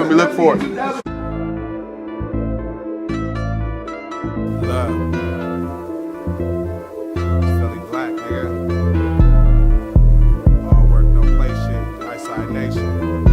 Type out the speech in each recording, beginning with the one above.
feel me? Look for it. Love. Philly black, nigga. All work, no play shit. Nightside Nation.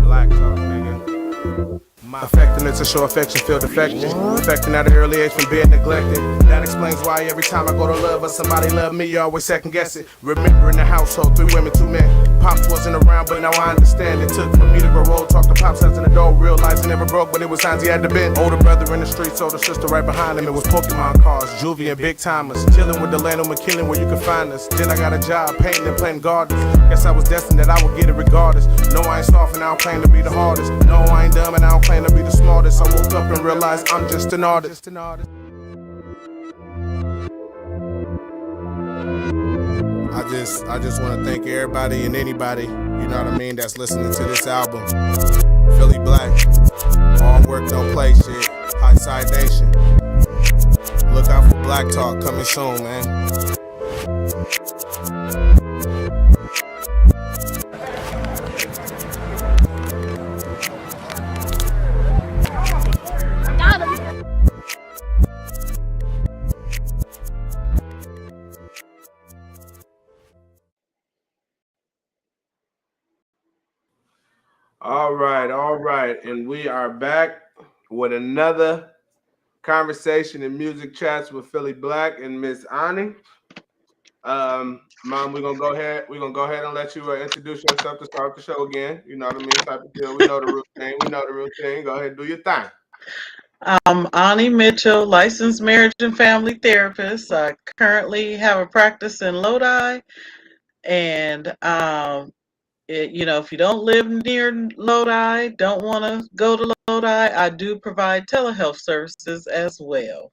Black talk, nigga. Affecting it to show affection, feel defected. Affecting at an early age from being neglected. That explains why every time I go to love or somebody love me, you always second guess it. Remember in the household, 3 women, 2 men. Pops wasn't around, but now I understand. It took for me to grow old, talk to Pops as an adult. Realized he never broke, but it was times he had to bend. Older brother in the streets, older sister right behind him. It was Pokemon cars, Juvie and Big Timers. Chilling with Delano McKinley where you can find us. Then I got a job painting and planting gardens. Guess I was destined that I would get it regardless. No, I ain't soft and I don't claim to be the hardest. No, I ain't dumb and I don't claim to be the smartest. I woke up and realized I'm just an artist. I just want to thank everybody and anybody, you know what I mean, that's listening to this album. Philly Black, all work, no play shit. High Side Nation. Look out for Black Talk coming soon, man. All right, and we are back with another conversation and music chats with Philly Black and MzAwnee. Mom, we're gonna go ahead and let you introduce yourself to start the show again. You know what I mean? Type of deal. We know the routine. Go ahead and do your thing. I'm Annie Mitchell, licensed marriage and family therapist. I currently have a practice in Lodi, and if you don't live near Lodi, don't want to go to Lodi, I do provide telehealth services as well.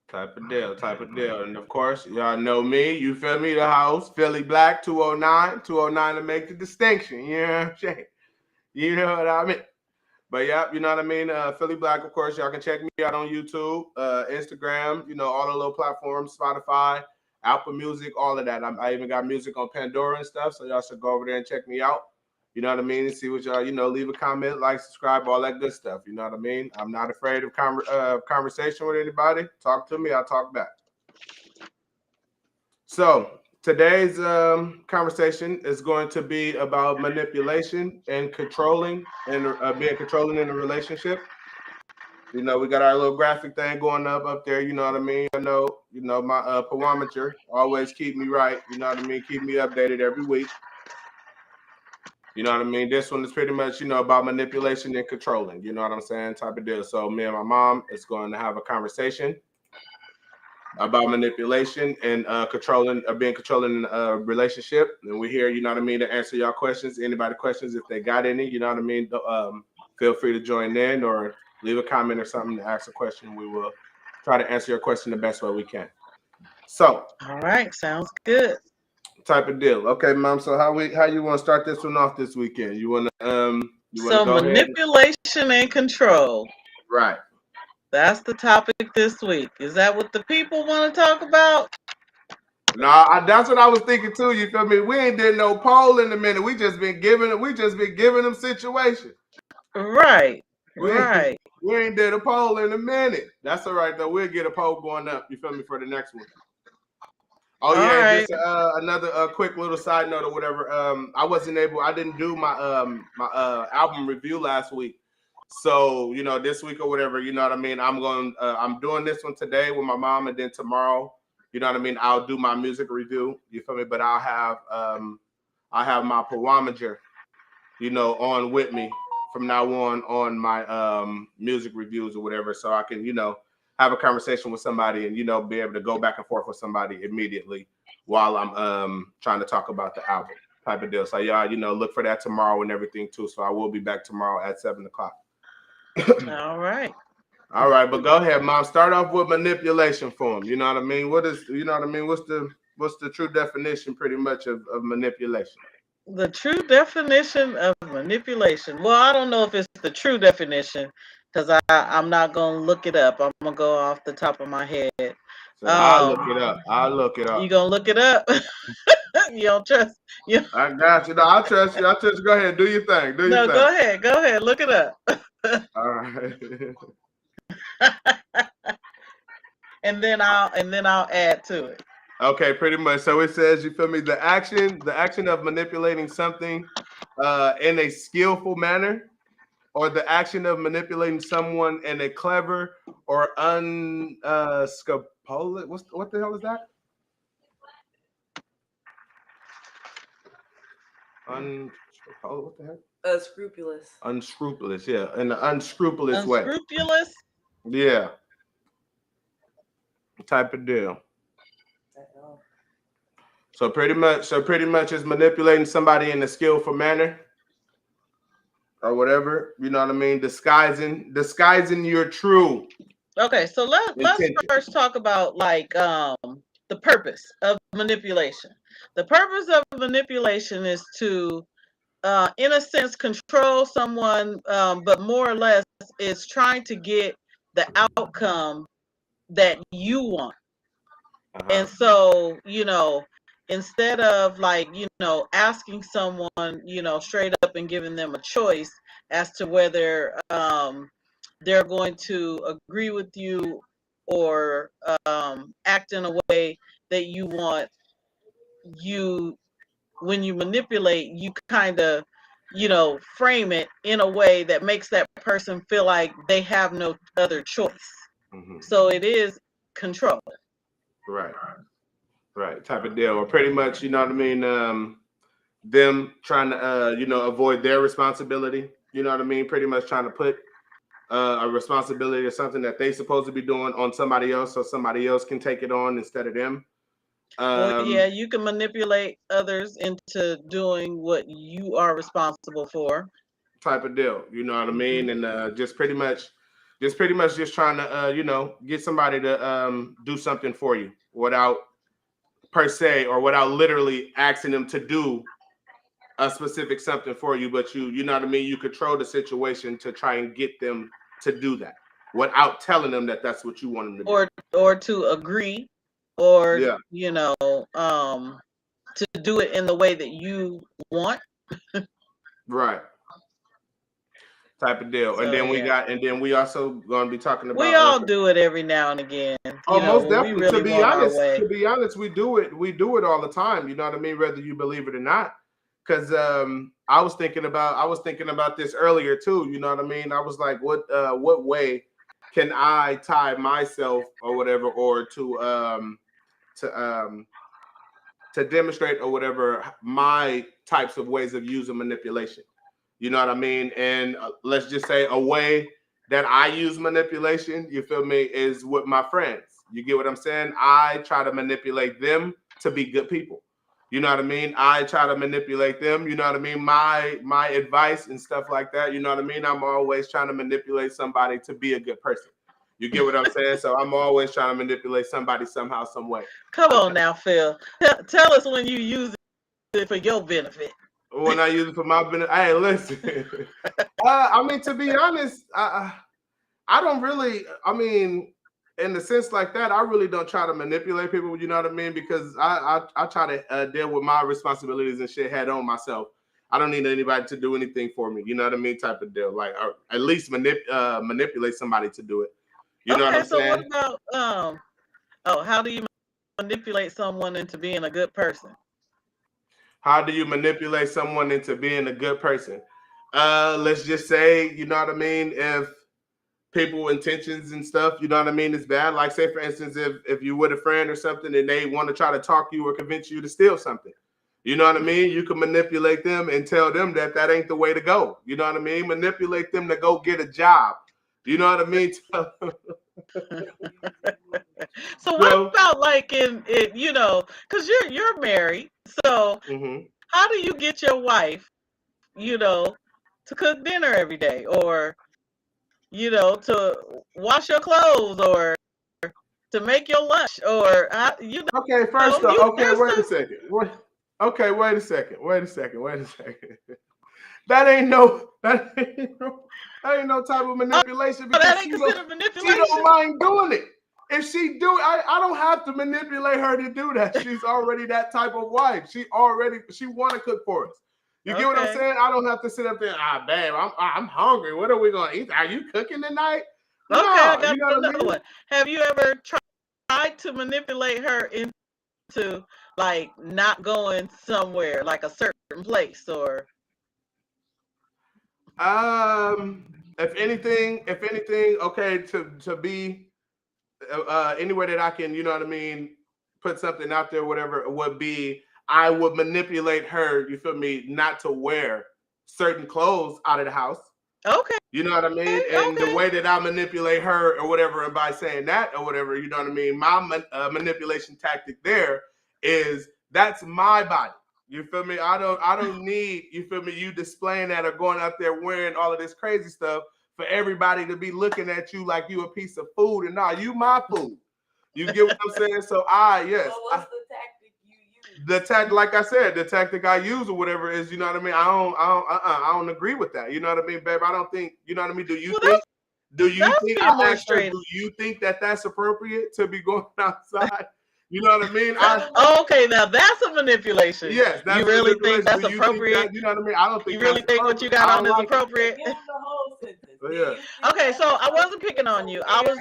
Type of deal. And of course, y'all know me. You feel me? The house, Philly Black 209 to make the distinction. You know what I'm saying? You know what I mean? But yeah, you know what I mean? Philly Black, of course, y'all can check me out on YouTube, Instagram, all the little platforms, Spotify, Apple Music, all of that. I even got music on Pandora and stuff, so y'all should go over there and check me out. You know what I mean? And see what y'all, leave a comment, like, subscribe, all that good stuff. You know what I mean? I'm not afraid of conversation with anybody. Talk to me, I'll talk back. So today's conversation is going to be about manipulation and controlling and being controlling in a relationship. We got our little graphic thing going up there. You know what I mean? I know, my parameter always keep me right. You know what I mean? Keep me updated every week. You know what I mean? This one is pretty much, about manipulation and controlling. You know what I'm saying? Type of deal. So me and my mom is going to have a conversation about manipulation and being controlling in a relationship. And we're here, you know what I mean, to answer y'all questions. Anybody questions, if they got any, you know what I mean, feel free to join in or leave a comment or something to ask a question. We will try to answer your question the best way we can. So, all right, sounds good. Type of deal. Okay, Mom. So how you want to start this one off this weekend? You want to so manipulation and control. Right. That's the topic this week. Is that what the people want to talk about? No, that's what I was thinking too. You feel me? We ain't did no poll in a minute. We just been giving them situations. Right. We ain't did a poll in a minute. That's all right though. We'll get a poll going up. You feel me, for the next one. Oh yeah, right. Just another quick little side note or whatever. I didn't do my my album review last week. So, this week or whatever, you know what I mean? I'm doing this one today with my mom, and then tomorrow, you know what I mean, I'll do my music review. You feel me? But I'll have my parameter, on with me from now on my music reviews or whatever, so I can, have a conversation with somebody and, be able to go back and forth with somebody immediately while I'm trying to talk about the album type of deal. So y'all, look for that tomorrow and everything too. So I will be back tomorrow at 7:00. All right. But go ahead, Mom. Start off with manipulation for him. You know what I mean? What's the true definition pretty much of manipulation? The true definition of manipulation. Well, I don't know if it's the true definition because I'm not going to look it up. I'm going to go off the top of my head. So I'll look it up. I'll look it You up. gonna look it up? You don't trust you? I got you. No, I trust you. I trust you. Go ahead. Do your thing. Do your No, thing. go ahead. Go ahead. Look it up. All right. and then I'll add to it. Okay, pretty much. So it says, you feel me? The action of manipulating something in a skillful manner, or the action of manipulating someone in a clever or unscrupulous. What the hell is that? What the heck? Unscrupulous. Unscrupulous, yeah, in an unscrupulous way. Unscrupulous? Yeah. Type of deal. So pretty much it's manipulating somebody in a skillful manner or whatever, you know what I mean? Disguising your true. Okay, so let's first talk about like the purpose of manipulation. The purpose of manipulation is to in a sense control someone, but more or less it's trying to get the outcome that you want. And so, instead of like, asking someone, straight up and giving them a choice as to whether they're going to agree with you or act in a way that you want, when you manipulate, you kind of, frame it in a way that makes that person feel like they have no other choice. So it is control. Right, type of deal. Or pretty much, you know what I mean, them trying to avoid their responsibility, you know what I mean, pretty much trying to put a responsibility or something that they supposed to be doing on somebody else, so somebody else can take it on instead of them. Well, yeah, you can manipulate others into doing what you are responsible for. Type of deal, you know what I mean, and just pretty much just trying to get somebody to do something for you without per se or without literally asking them to do a specific something for you, but you know what I mean, you control the situation to try and get them to do that without telling them that that's what you want them to do, or to agree, or yeah. To do it in the way that you want. Right. Type of deal. So, and then we also going to be talking about, we all do it every now and again. Most definitely. Really to be honest, we do it all the time. You know what I mean? Whether you believe it or not. Because I was thinking about this earlier too. You know what I mean? I was like, what way can I tie myself or whatever, or to demonstrate or whatever my types of ways of using manipulation. You know what I mean? And let's just say a way that I use manipulation, you feel me, is with my friends. You get what I'm saying? I try to manipulate them to be good people. You know what I mean? I try to manipulate them. You know what I mean? My advice and stuff like that. You know what I mean? I'm always trying to manipulate somebody to be a good person. You get what I'm saying? So I'm always trying to manipulate somebody somehow, some way. Come on now, Phil. Tell us when you use it for your benefit. When I use it for my benefit, hey, listen. I mean, to be honest, I don't really. I mean, in the sense like that, I really don't try to manipulate people. You know what I mean? Because I try to deal with my responsibilities and shit head on myself. I don't need anybody to do anything for me. You know what I mean? Type of deal. Like, or at least manipulate somebody to do it. You know what I'm saying? Okay, so what about how do you manipulate someone into being a good person? How do you manipulate someone into being a good person? Let's just say, you know what I mean, if people intentions and stuff, you know what I mean, is bad. Like, say for instance, if you with a friend or something and they want to try to talk you or convince you to steal something, you know what I mean? You can manipulate them and tell them that ain't the way to go. You know what I mean? Manipulate them to go get a job. You know what I mean? So what about like in because you're married, so how do you get your wife, to cook dinner every day, or to wash your clothes, or to make your lunch, or Okay, first off, okay, wait a second. Okay, wait a second. That ain't no type of manipulation, because that ain't considered manipulation. She don't mind doing it. if she do, I don't have to manipulate her to do that. She's already that type of wife. She want to cook for us. You get what I'm saying? I don't have to sit up there. Babe, I'm hungry. What are we gonna eat? Are you cooking tonight? Okay, No, I got you know another one. Have you ever tried to manipulate her into like not going somewhere, like a certain place, or? If anything, okay, to be anywhere that I can, you know what I mean, put something out there, whatever it would be, I would manipulate her, you feel me, not to wear certain clothes out of the house. Okay. You know what I mean? And the way that I manipulate her or whatever, and by saying that or whatever, you know what I mean? My manipulation tactic there is that's my body. You feel me? I don't need, you feel me, you displaying that or going out there wearing all of this crazy stuff for everybody to be looking at you like you a piece of food. And you my food. You get what I'm saying? So yes. So what's the tactic you use? The tactic, like I said, the tactic I use or whatever is, you know what I mean? I don't agree with that. You know what I mean, babe? I don't think, you know what I mean? Do you think that that's appropriate to be going outside? You know what I mean? Okay, now that's a manipulation. Yes, that's you really think that's appropriate? You know what I mean? I don't think you really think what you got on is appropriate. Give them the whole sentence. Yeah. Okay, so I wasn't picking on you. I was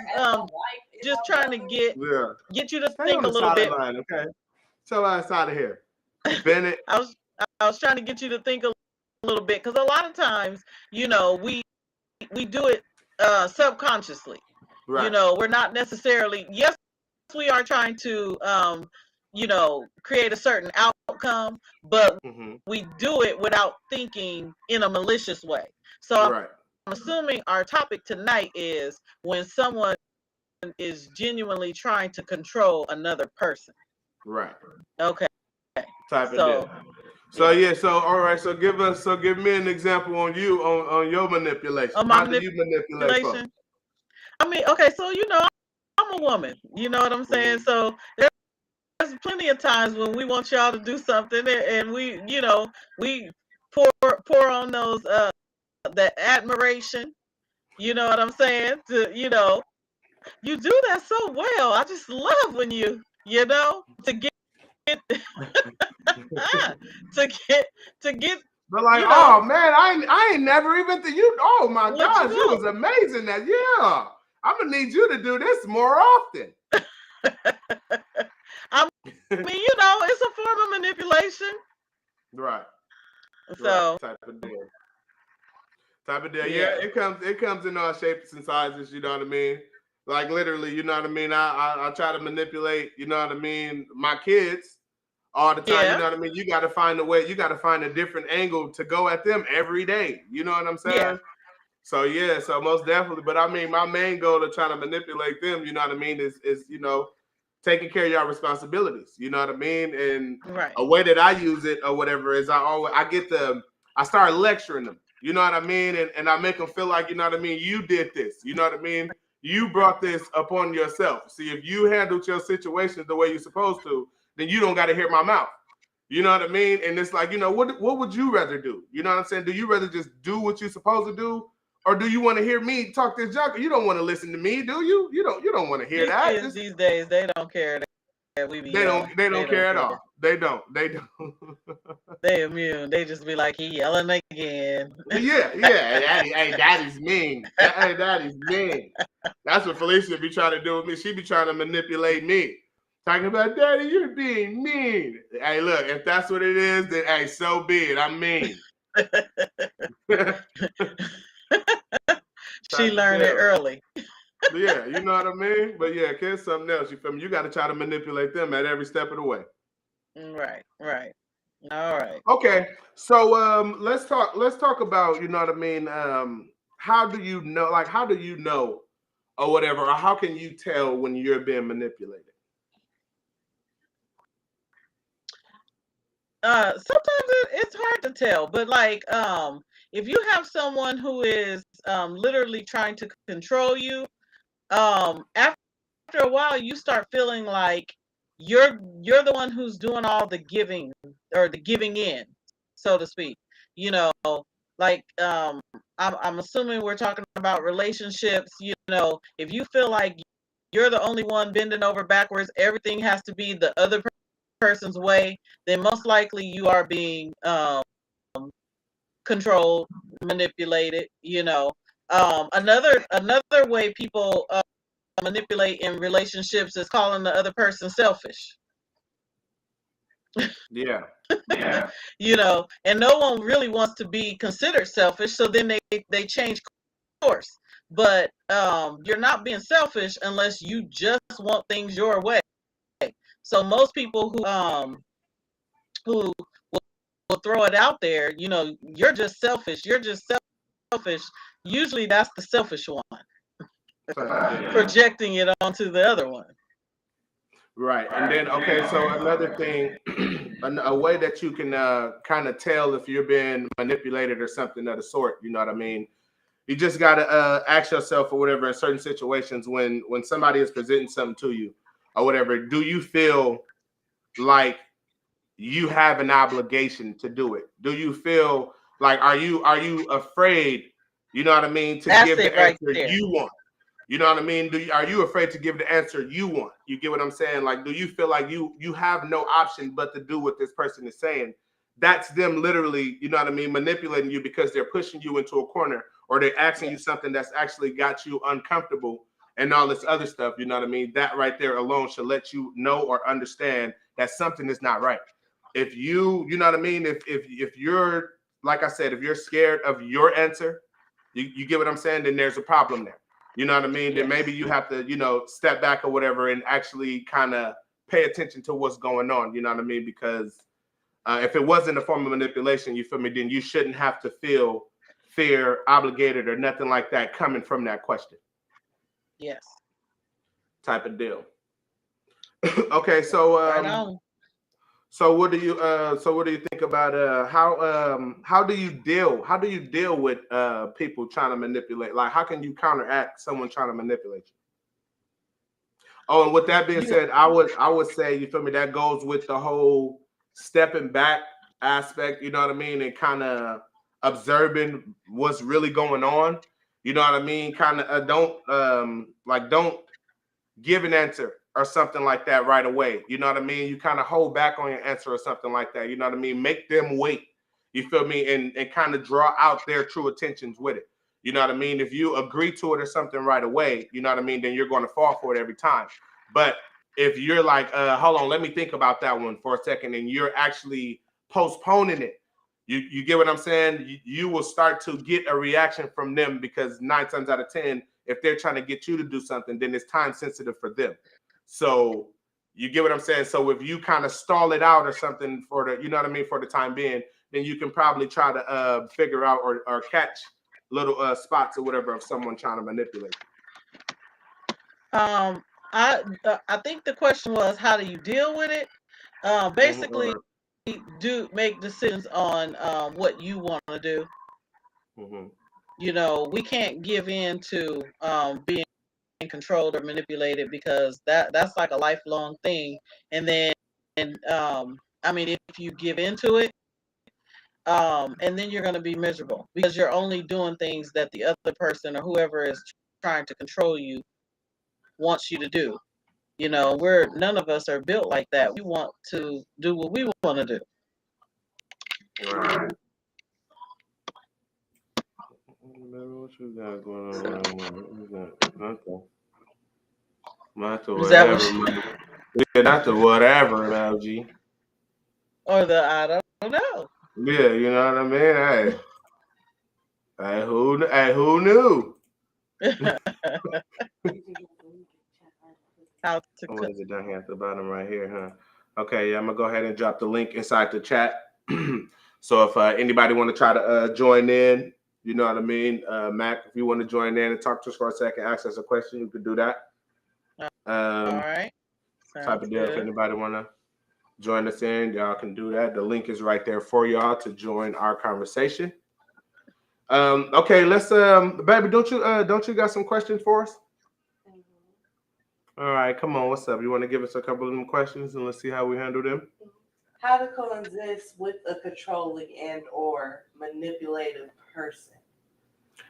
just trying to get you to think a little bit. Line, okay, so outside of here, Bennett. I was trying to get you to think a little bit, because a lot of times, you know, we do it subconsciously. Right. You know, we're not necessarily, yes, we are trying to you know, create a certain outcome, but we do it without thinking in a malicious way. So I'm assuming our topic tonight is when someone is genuinely trying to control another person. Right. Okay. Type of deal. So all right. So give me an example on your manipulation. On my How do you manipulate folks? I mean, okay, so you know, I'm a woman. You know what I'm saying? So there's plenty of times when we want y'all to do something, and we, you know, we pour on those that admiration. You know what I'm saying? You know, you do that so well. I just love when you know, to get to get. But like, oh man, I ain't never even you. Oh my gosh, you was amazing. That I'm gonna need you to do this more often. I mean, you know, it's a form of manipulation. Right. So type of deal. Yeah, it comes in all shapes and sizes. You know what I mean? Like literally, you know what I mean? I try to manipulate, you know what I mean, my kids all the time. You know what I mean? You got to find a way. You got to find a different angle to go at them every day. You know what I'm saying? Yeah. So most definitely. But I mean, my main goal to try to manipulate them, you know what I mean, is you know, taking care of your responsibilities. You know what I mean? And a way that I use it or whatever is I start lecturing them. You know what I mean? And I make them feel like, you know what I mean, you did this. You know what I mean? You brought this upon yourself. See, if you handled your situation the way you're supposed to, then you don't got to hear my mouth. You know what I mean? And it's like, you know, what would you rather do? You know what I'm saying? Do you rather just do what you're supposed to do? Or do you want to hear me talk this junk? You don't want to listen to me, do you? You don't want to hear that. These days, they don't care that we be They don't care at all. They don't. They immune. They just be like, he yelling again. Yeah. Hey, daddy's mean. Hey, daddy's mean. That's what Felicia be trying to do with me. She be trying to manipulate me. Talking about, daddy, you're being mean. Hey, look, if that's what it is, then hey, so be it. I'm mean. She learned it early. Yeah, you know what I mean? But yeah, kids something else. You feel me? You got to try to manipulate them at every step of the way. Right. All right. Okay. So let's talk about, you know what I mean? How do you know or whatever, or how can you tell when you're being manipulated? Sometimes it's hard to tell, but like if you have someone who is literally trying to control you, after a while you start feeling like you're the one who's doing all the giving or the giving in, so to speak. You know, like I'm assuming we're talking about relationships. You know, if you feel like you're the only one bending over backwards, everything has to be the other person's way, then most likely you are being controlled, manipulated. Another way people manipulate in relationships is calling the other person selfish. Yeah. And no one really wants to be considered selfish, so then they change course. But you're not being selfish unless you just want things your way. So most people who will throw it out there, you're just selfish. You're just selfish. Usually that's the selfish one. Projecting it onto the other one. Right. And then, okay, so another thing, a way that you can kind of tell if you're being manipulated or something of the sort, you know what I mean? You just got to ask yourself or whatever in certain situations when somebody is presenting something to you or whatever, do you feel like you have an obligation to do it? Do you feel like, are you afraid, you know what I mean, to give the answer you want? You know what I mean? Are you afraid to give the answer you want? You get what I'm saying? Like, do you feel like you have no option but to do what this person is saying? That's them literally, you know what I mean, manipulating you because they're pushing you into a corner or they're asking you something that's actually got you uncomfortable and all this other stuff. You know what I mean? That right there alone should let you know or understand that something is not right. If you know what I mean? If you're, like I said, if you're scared of your answer, you get what I'm saying? Then there's a problem there. You know what I mean? Then maybe you have to, step back or whatever and actually kind of pay attention to what's going on. You know what I mean? Because if it wasn't a form of manipulation, you feel me? Then you shouldn't have to feel fear, obligated, or nothing like that coming from that question. Yes. Type of deal. Okay, so so what do you think about how do you deal with people trying to manipulate? Like, how can you counteract someone trying to manipulate you? Oh, and with that being said, I would say, you feel me, that goes with the whole stepping back aspect, you know what I mean, and kind of observing what's really going on. You know what I mean? Kind of don't give an answer or something like that right away. You know what I mean? You kind of hold back on your answer or something like that. You know what I mean? Make them wait. You feel me? And kind of draw out their true intentions with it. You know what I mean? If you agree to it or something right away, you know what I mean, then you're going to fall for it every time. But if you're like, hold on, let me think about that one for a second, and you're actually postponing it, you get what I'm saying? You will start to get a reaction from them because 9 times out of 10, if they're trying to get you to do something, then it's time sensitive for them. So you get what I'm saying? So if you kind of stall it out or something for the, you know what I mean, for the time being, then you can probably try to figure out or catch little spots or whatever of someone trying to manipulate you. I think the question was, how do you deal with it? Basically, do make decisions on what you want to do. We can't give in to being controlled or manipulated because that's like a lifelong thing. And then, if you give into it, and then you're going to be miserable because you're only doing things that the other person or whoever is trying to control you wants you to do. None of us are built like that. We want to do what we want to do. Right. What you got going on? Okay. Not the whatever. Yeah, not the whatever, LG. Or the I don't know. Yeah, you know what I mean? Hey, who knew? How to what is it down here at the bottom right here, huh? Okay, yeah, I'm gonna go ahead and drop the link inside the chat. So if anybody want to try to join in, you know what I mean, Mac, if you want to join in and talk to us for a second, ask us a question, you could do that. All right. Type of deal. If anybody want to join us in, y'all can do that. The link is right there for y'all to join our conversation. Okay, let's baby, don't you got some questions for us? All right, come on, what's up? You want to give us a couple of them questions and let's see how we handle them? How to coexist with a controlling and or manipulative person.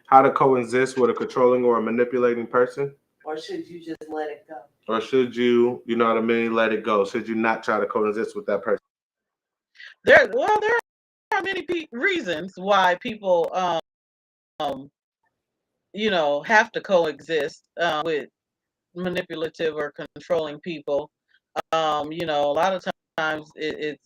How to coexist with a controlling or a manipulating person? Or should you just let it go? Or should you, you know what I mean, let it go? Should you not try to coexist with that person? There are many reasons why people, have to coexist with manipulative or controlling people. A lot of times it's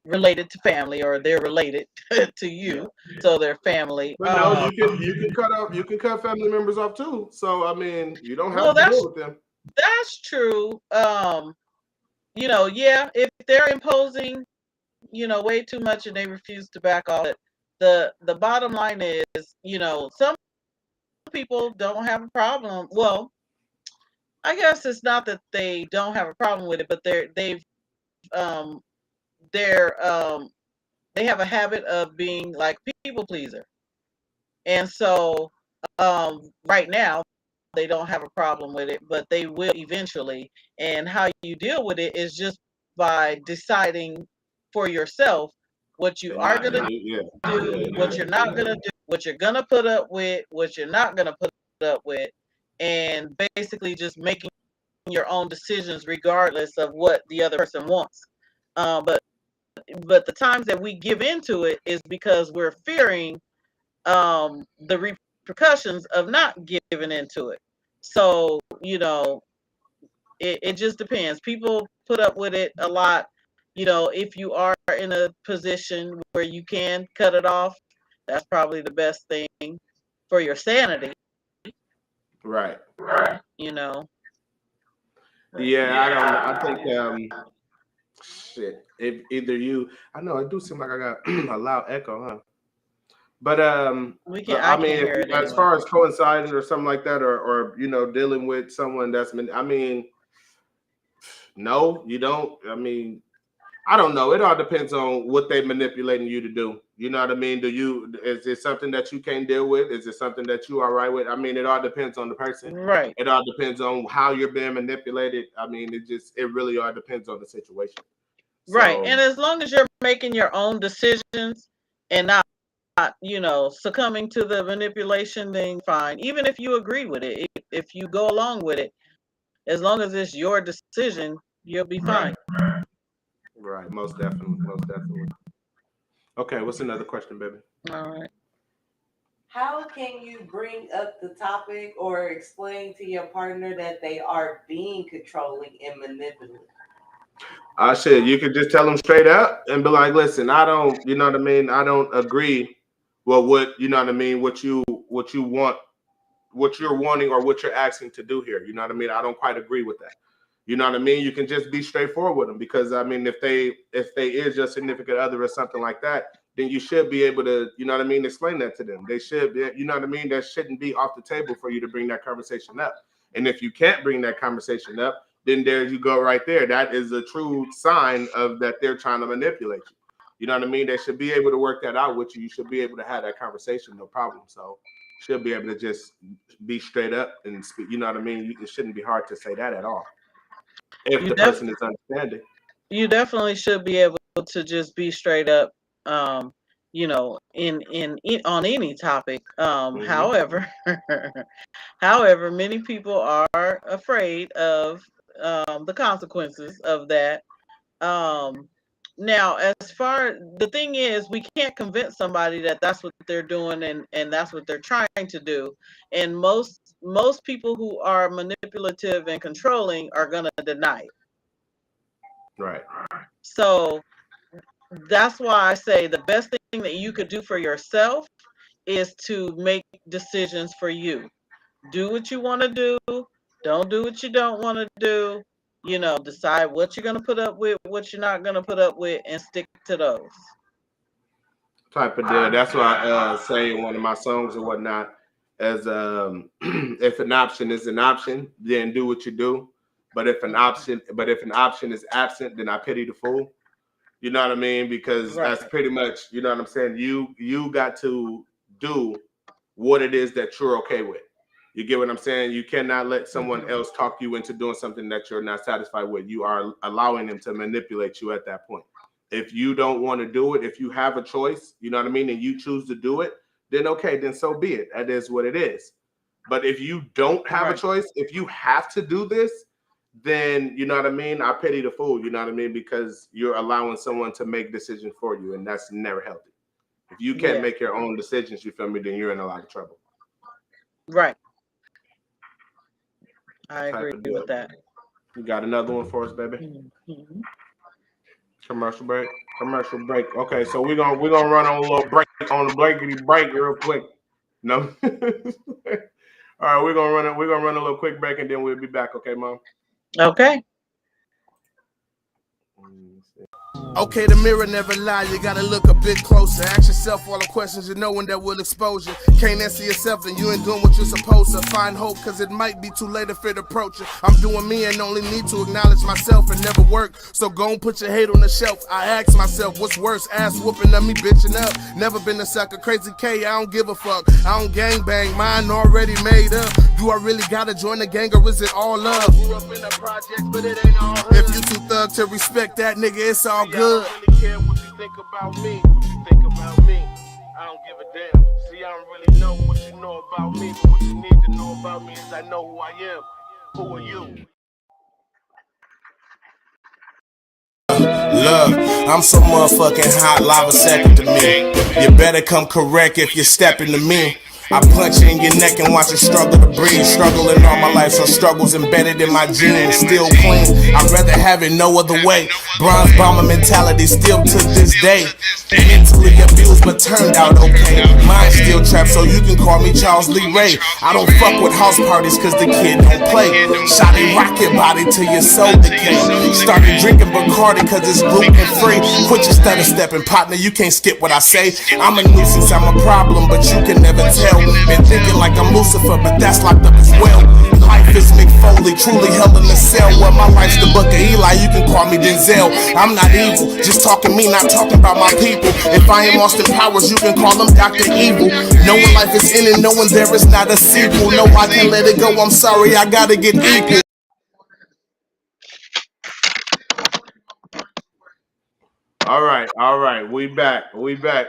related to family, or they're related to you, so they're family. But no, you can cut family members off too. So I mean, you don't have Well, to deal with them. that's true. Yeah, if they're imposing, way too much and they refuse to back off it, the bottom line is, some people don't have a problem. Well, I guess it's not that they don't have a problem with it, but um they're they have a habit of being like people pleaser. And so right now they don't have a problem with it, but they will eventually. And how you deal with it is just by deciding for yourself what you And are not, going to yeah, do, what you're not going to do, what you're going to put up with, what you're not going to put up with, and basically just making your own decisions regardless of what the other person wants. But the times that we give into it is because we're fearing the repercussions of not giving into it. So, it just depends. People put up with it a lot. If you are in a position where you can cut it off, that's probably the best thing for your sanity. right. You know. Yeah, I don't know. I think shit. If either you, I know it do seem like I got a loud echo, huh? But I I mean, can't hear it as anyway. far as coinciding or something like that, or dealing with someone that's been, I mean, no, you don't. I mean, I don't know. It all depends on what they manipulating you to do. You know what I mean? Is it something that you can't deal with? Is it something that you are right with? I mean, it all depends on the person. Right. It all depends on how you're being manipulated. I mean, it really all depends on the situation. Right. So And as long as you're making your own decisions and not, succumbing to the manipulation, then fine. Even if you agree with it, if you go along with it, as long as it's your decision, you'll be fine. right, most definitely, most definitely. Okay, what's another question, baby? All right. How can you bring up the topic or explain to your partner that they are being controlling and manipulative? Shit, you could just tell them straight up and be like, listen, I don't, you know what I mean? I don't agree with what, you know what I mean, what you want, what you're wanting or what you're asking to do here. You know what I mean? I don't quite agree with that. You know what I mean? You can just be straightforward with them, because I mean, if they is your significant other or something like that, then you should be able to, you know what I mean, explain that to them. They should be, you know what I mean? That shouldn't be off the table for you to bring that conversation up. And if you can't bring that conversation up, then there you go right there. That is a true sign of that they're trying to manipulate you. You know what I mean? They should be able to work that out with you. You should be able to have that conversation, no problem. So should be able to just be straight up and speak. You know what I mean? It shouldn't be hard to say that at all, if You the def person is understanding. you definitely should be able to just be straight up, in on any topic. Hmm. However, however, many people are afraid of the consequences of that. Um, Now, as far the thing is, we can't convince somebody that that's what they're doing, and that's what they're trying to do. And most people who are manipulative and controlling are going to deny it. Right. So that's why I say the best thing that you could do for yourself is to make decisions for you. Do what you want to do. Don't do what you don't want to do. Decide what you're going to put up with, what you're not going to put up with, and stick to those. Type of deal. That's why I say in one of my songs or whatnot, as if an option is an option, then do what you do. But if an option is absent, then I pity the fool. You know what I mean? Because Right. that's pretty much, you know what I'm saying? You got to do what it is that you're okay with. You get what I'm saying? You cannot let someone else talk you into doing something that you're not satisfied with. You are allowing them to manipulate you at that point. If you don't want to do it, if you have a choice, you know what I mean, and you choose to do it, then okay, then so be it. That is what it is. But if you don't have a choice, if you have to do this, then you know what I mean? I pity the fool, you know what I mean? Because you're allowing someone to make decisions for you, and that's never healthy. If you can't make your own decisions, you feel me, then you're in a lot of trouble. Right. I agree with that. You got another one for us, baby? Mm-hmm. Commercial break. Commercial break. Okay, so we're gonna run on a little break on the blankety break real quick. No. All right, we're gonna run a little quick break and then we'll be back. Okay, Mom. Okay. Okay, the mirror never lie, you gotta look a bit closer. Ask yourself all the questions you know one that will expose you. Can't answer yourself, then you ain't doing what you're supposed to. Find hope, cause it might be too late if it approach you. I'm doing me and only need to acknowledge myself and never work. So go and put your hate on the shelf. I ask myself, what's worse? Ass whooping at me, bitching up. Never been a sucker, crazy K, I don't give a fuck. I don't gang bang, mine already made up. Do I really gotta join the gang or is it all love? Grew up in a project, but it ain't all hood. If you too thug to respect that nigga, it's all good. I don't really care what you think about me. What you think about me, I don't give a damn. See, I don't really know what you know about me, but what you need to know about me is I know who I am. Who are you? Look, I'm so motherfucking hot, lava second to me. You better come correct if you're stepping to me. I punch you in your neck and watch you struggle to breathe. Struggling all my life, so struggles embedded in my genes. Still clean, I'd rather have it no other way. Bronze bomber mentality still to this day. Mentally abused but turned out okay. Mind still trapped, so you can call me Charles Lee Ray. I don't fuck with house parties cause the kid don't play. Shot a rocket body till your soul decay. Started drinking Bacardi cause it's gluten free. Quit your stutter stepping, partner, you can't skip what I say. I'm a nuisance, I'm a problem, but you can never tell. Been thinking like I'm Lucifer, but that's locked up as well. Life is Mick Foley, truly hell in a cell. Well, my life's the book of Eli, you can call me Denzel. I'm not evil, just talking me, not talking about my people. If I am Austin Powers, you can call him Dr. Evil. Knowing life is in it, knowing there is not a sequel. No, I can't let it go, I'm sorry, I gotta get equal. All right, we back.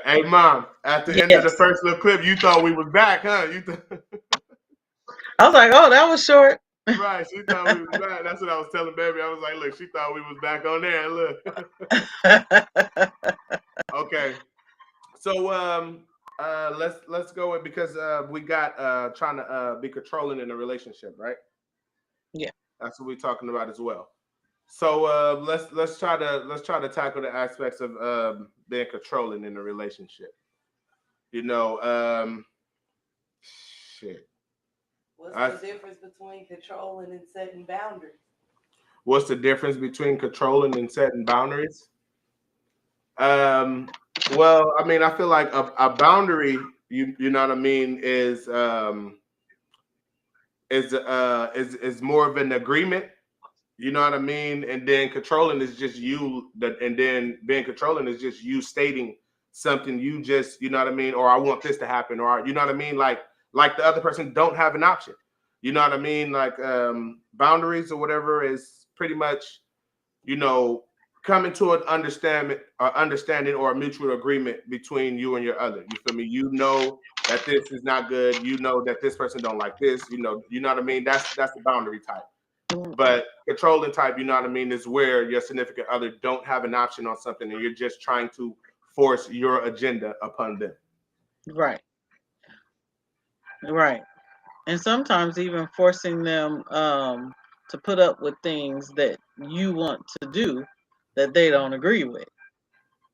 Hey, Mom, at the end of the first little clip, you thought we was back, huh? I was like, oh, that was short. Right, she thought we was back. That's what I was telling baby. I was like, look, she thought we was back on there. Look. Okay. So let's go with, because we got trying to be controlling in a relationship, right? Yeah. That's what we're talking about as well. So let's try to tackle the aspects of being controlling in a relationship. You know, shit. What's the difference between controlling and setting boundaries? What's the difference between controlling and setting boundaries? Well, I mean, I feel like a boundary, you know what I mean, is more of an agreement. You know what I mean? And then controlling is just you and then being controlling is just you stating something you just, you know what I mean, or I want this to happen, or you know what I mean, like the other person don't have an option. You know what I mean? Like boundaries or whatever is pretty much, you know, coming to an understanding or a mutual agreement between you and your other. You feel me? You know that this is not good. You know that this person don't like this. You know what I mean? That's the boundary type. But controlling type, you know what I mean, is where your significant other don't have an option on something and you're just trying to force your agenda upon them. Right. And sometimes even forcing them to put up with things that you want to do that they don't agree with.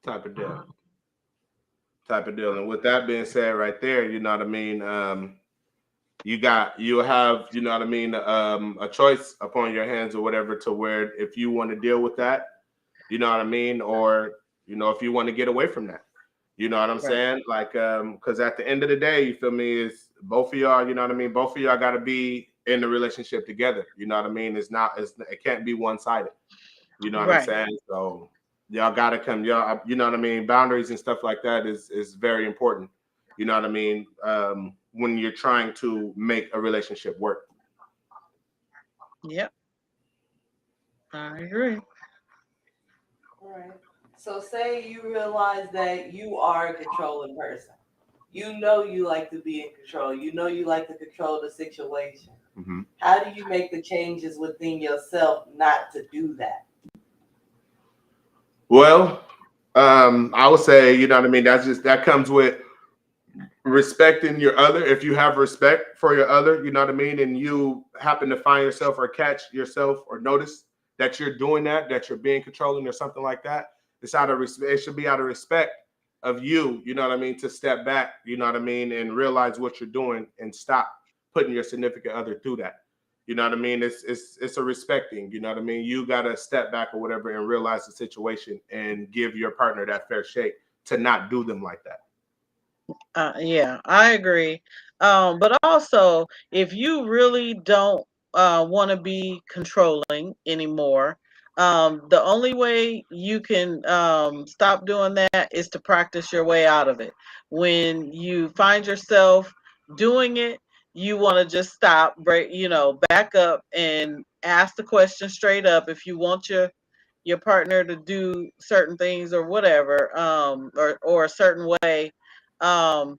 Type of deal. And with that being said right there, you know what I mean, you have, you know what I mean, a choice upon your hands or whatever, to where if you want to deal with that, you know what I mean, or you know, if you want to get away from that, you know what I'm saying, like because at the end of the day, you feel me, is both of y'all, you know what I mean, both of y'all got to be in the relationship together, you know what I mean, it can't be one-sided, you know what I'm saying, so y'all got to come, y'all, you know what I mean, boundaries and stuff like that is very important, you know what I mean, when you're trying to make a relationship work. Yep. I agree. All right. So say you realize that you are a controlling person. You know you like to be in control. You know you like to control the situation. Mm-hmm. How do you make the changes within yourself not to do that? Well, I would say, you know what I mean? That comes with respecting your other. If you have respect for your other, you know what I mean, and you happen to find yourself or catch yourself or notice that you're doing that you're being controlling or something like that, it's out of respect. It should be out of respect of you know what I mean, to step back, you know what I mean, and realize what you're doing and stop putting your significant other through that. You know what I mean? It's a respecting, you know what I mean? You gotta step back or whatever and realize the situation and give your partner that fair shake to not do them like that. Yeah, I agree. But also, if you really don't want to be controlling anymore, the only way you can stop doing that is to practice your way out of it. When you find yourself doing it, you want to just stop, break, back up and ask the question straight up. If you want your partner to do certain things or whatever, or a certain way, um,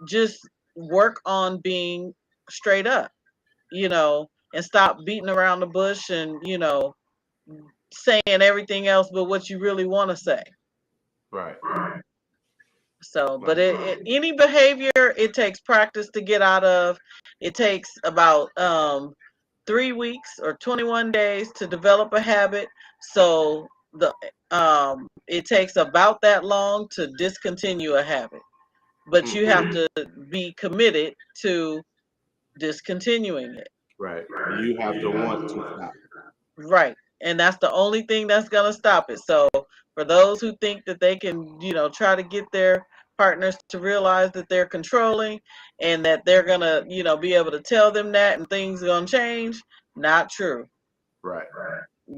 just work on being straight up, and stop beating around the bush and, saying everything else but what you really want to say. Right. So, but Right. any behavior, it takes practice to get out of. It takes about 3 weeks or 21 days to develop a habit. So it takes about that long to discontinue a habit. But you have to be committed to discontinuing it. Right. You have to want to stop. Right. And that's the only thing that's going to stop it. So for those who think that they can, try to get their partners to realize that they're controlling and that they're going to, be able to tell them that and things are going to change, not true. Right.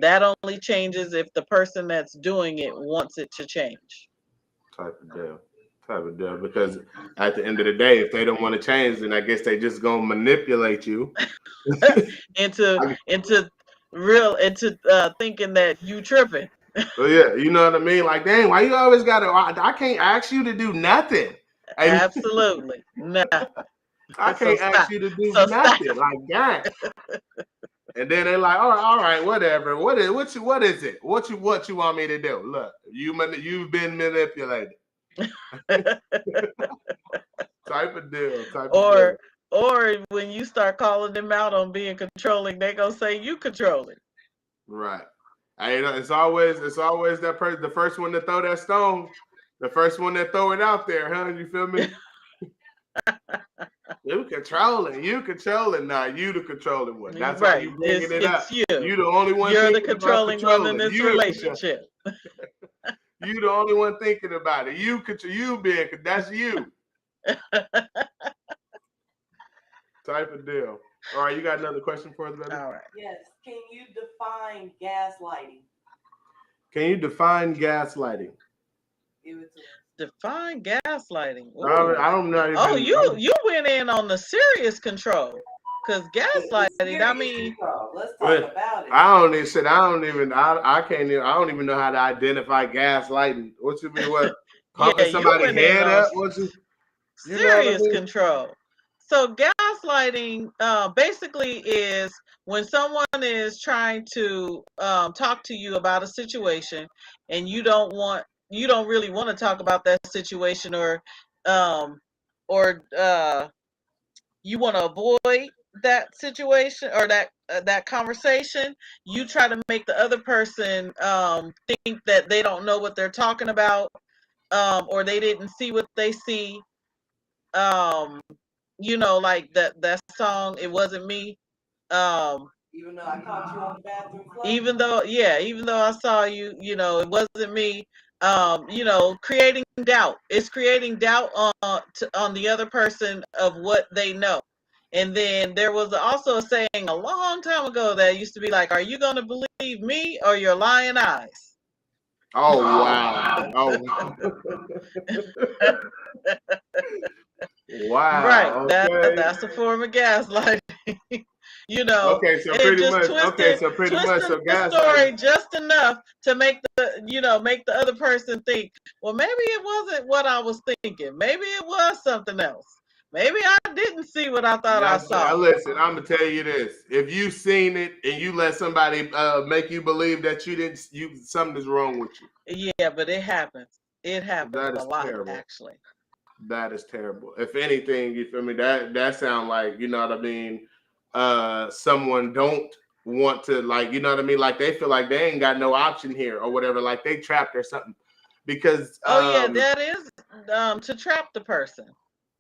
That only changes if the person that's doing it wants it to change. Type of deal. Type of deal. Because at the end of the day, if they don't want to change, then I guess they just gonna manipulate you into thinking that you tripping. So yeah, you know what I mean? Like, dang, why you always gotta? I can't ask you to do nothing. Absolutely. No. I So can't ask stop. you to do So stop. nothing. Like that. And then they're like, all right, whatever. What is it? What you want me to do? Look, you've been manipulated. Type of deal. Or when you start calling them out on being controlling, they gonna say you controlling. Right. It's always that person, the first one to throw that stone, the first one that throw it out there, huh? You feel me? You controlling now. You the controlling one. That's right. why you bringing it up. You. You the only one. You're the thinking about controlling one in this relationship. You the only one thinking about it. You being, that's you. Type of deal. All right, you got another question for us, baby? All right. Yes. Can you define gaslighting? Can you define gaslighting? Give it to us. Define gaslighting. I don't know. Oh, you went in on the serious control. Because gaslighting, I mean, let's talk about it. I don't even know how to identify gaslighting. What you mean? What? Pumping somebody's head up? Serious control. So gaslighting basically is when someone is trying to talk to you about a situation and you don't really want to talk about that situation, or you want to avoid that situation or that conversation. You try to make the other person think that they don't know what they're talking about, or they didn't see what they see. Like that song, It Wasn't Me. Even though I caught you on the bathroom floor. Even though I saw you, it wasn't me. Creating doubt. It's creating doubt on the other person of what they know. And then there was also a saying a long time ago that used to be like, "Are you going to believe me or your lying eyes?" Oh wow! Oh. Wow! Right. Okay. That's a form of gaslighting. Okay, so pretty much. Okay, so pretty much. So the story just enough to make the make the other person think, well, maybe it wasn't what I was thinking. Maybe it was something else. Maybe I didn't see what I thought I saw. Listen, I'm gonna tell you this: if you seen it and you let somebody make you believe that you didn't, something's wrong with you. Yeah, but it happens. It happens That a is lot, terrible. actually. That is terrible. If anything, you feel me? That sound like, you know what I mean? Someone don't want to, like, you know what I mean? Like they feel like they ain't got no option here or whatever, like they trapped or something. Because that is to trap the person.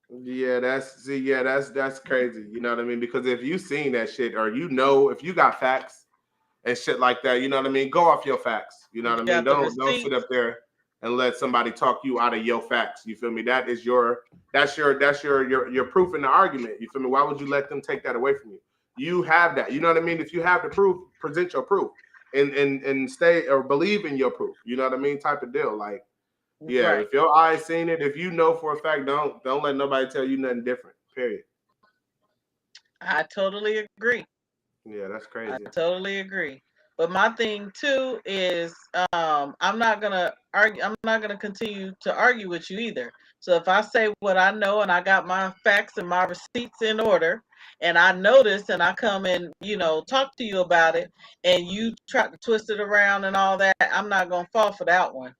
yeah, that's crazy. You know what I mean? Because if you seen that shit, or if you got facts and shit like that, you know what I mean? Go off your facts. You know what I mean? Don't sit up there and let somebody talk you out of your facts. You feel me? That's your proof in the argument. You feel me? Why would you let them take that away from you? You have that. You know what I mean? If you have the proof, present your proof and stay or believe in your proof. You know what I mean? Type of deal. Like, yeah, Right. if your eyes seen it, if you know for a fact, don't let nobody tell you nothing different. Period. I totally agree. Yeah, that's crazy. I totally agree. But my thing too is I'm not gonna argue. I'm not gonna continue to argue with you either. So if I say what I know and I got my facts and my receipts in order, and I notice and I come and talk to you about it, and you try to twist it around and all that, I'm not gonna fall for that one.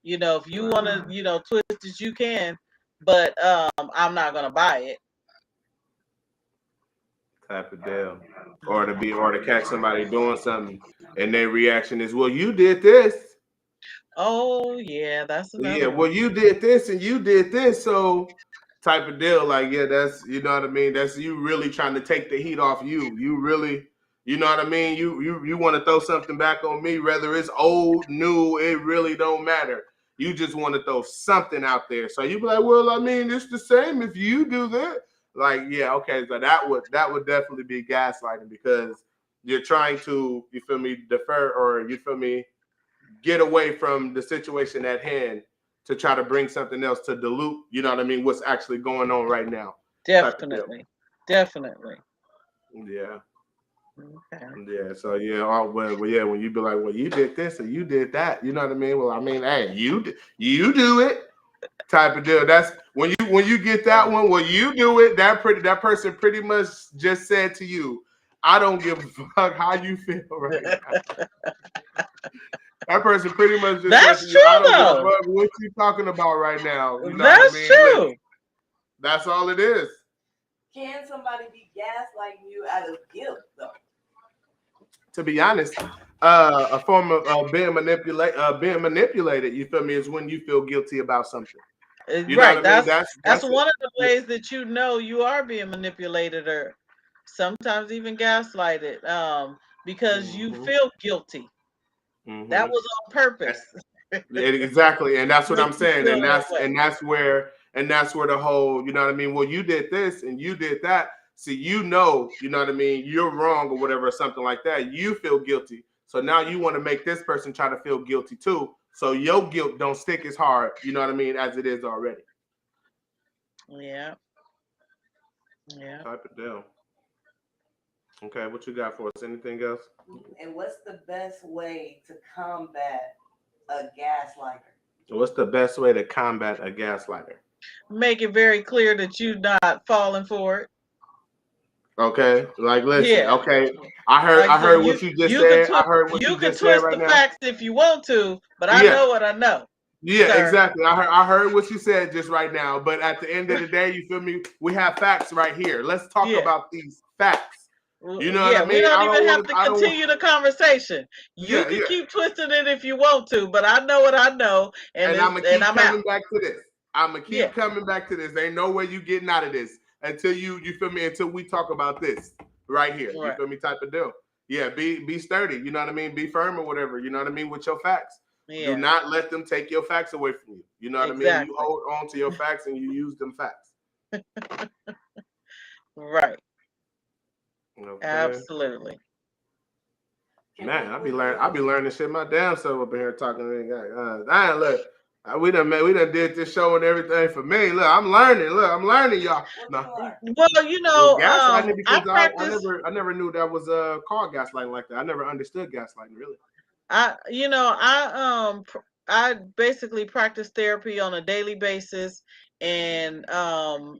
If you want to twist it, you can, but I'm not gonna buy it. Type of deal. Or to catch somebody doing something and their reaction is, well, you did this. Oh yeah, that's another Yeah, one. well, you did this and you did this, so type of deal. Like, yeah, that's, you know what I mean? That's you really trying to take the heat off you. You really, you know what I mean? You want to throw something back on me, whether it's old, new, it really don't matter. You just want to throw something out there. So you be like, well, I mean, it's the same if you do that. Like, yeah, okay, so that would definitely be gaslighting, because you're trying to, you feel me, defer, or you feel me, get away from the situation at hand to try to bring something else to dilute, you know what I mean, what's actually going on right now. Definitely. Definitely. Yeah. Okay. Yeah. So yeah, well, yeah, when you be like, well, you did this or you did that, you know what I mean? Well, I mean, hey, you do it. Type of deal. That's when you get that one. Well, you do it. That person pretty much just said to you, I don't give a fuck how you feel right now. That person pretty much just said to you, I don't give a fuck what you talking about right now. You know That's what I mean? true. Listen, that's all it is. Can somebody be gaslighting you out of guilt, though? To be honest, a form of being manipulated. You feel me? Is when you feel guilty about something. You know Right. what I mean? That's one of the ways that you are being manipulated, or sometimes even gaslighted, because you feel guilty. That was on purpose. Exactly, and that's what I'm saying, and that that's where the whole, you know what I mean? Well, you did this and you did that. See, you know what I mean? You're wrong or whatever, or something like that. You feel guilty, so now you want to make this person try to feel guilty too. So your guilt don't stick as hard, you know what I mean, as it is already. Yeah. Yeah. Type of deal. Okay, what you got for us? Anything else? And what's the best way to combat a gaslighter? What's the best way to combat a gaslighter? Make it very clear that you're not falling for it. Okay, like listen. Yeah. Okay, I heard what you just said. I heard what you just said right now. You can twist the facts if you want to, but I know what I know. Yeah, sir. Exactly. I heard what you said just right now. But at the end of the day, you feel me? We have facts right here. Let's talk about these facts. You know what I mean? We don't even have to continue the conversation. You can keep twisting it if you want to, but I know what I know, and I'm gonna keep coming out. back to this. I'm gonna keep coming back to this. There ain't no way you getting out of this until you feel me, until we talk about this right here. Right. You feel me? Type of deal. Yeah, be sturdy, you know what I mean? Be firm or whatever, you know what I mean, with your facts. Yeah. Do not let them take your facts away from you. You know what I mean? You hold on to your facts and you use them facts. Right. Okay. Absolutely. Man, I be learning shit my damn self up in here talking. Look, we done did this show and everything for me. Look, I'm learning. Look, I'm learning, y'all. No. Well, you know, gaslighting, because I never knew that was called gaslighting like that. I never understood gaslighting really. I basically practice therapy on a daily basis, and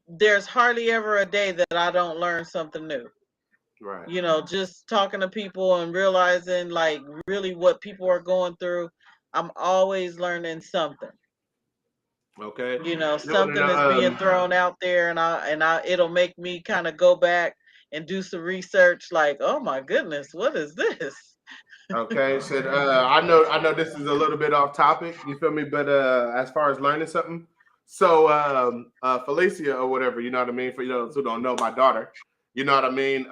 there's hardly ever a day that I don't learn something new. Right. Just talking to people and realizing like really what people are going through, I'm always learning something. Okay. You want to Something know? is being thrown out there, and it'll make me kind of go back and do some research like, oh my goodness, what is this? Okay, said I know this is a little bit off topic, you feel me? But as far as learning something, so Felicia or whatever, you know what I mean? For those who don't know, my daughter, you know what I mean?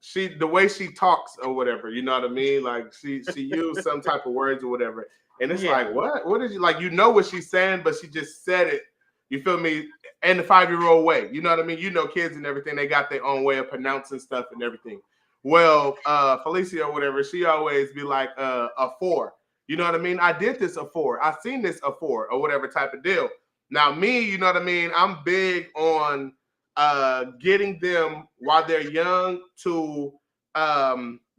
She the way she talks or whatever, you know what I mean? Like she used some type of words or whatever. And it's Yeah. like, what? What did you like? You know what she's saying, but she just said it, you feel me, in the 5-year-old way. You know what I mean? You know, kids and everything, they got their own way of pronouncing stuff and everything. Well, Felicia or whatever, she always be like a 4. You know what I mean? I did this a 4. I seen this a 4 or whatever type of deal. Now, me, you know what I mean? I'm big on getting them while they're young to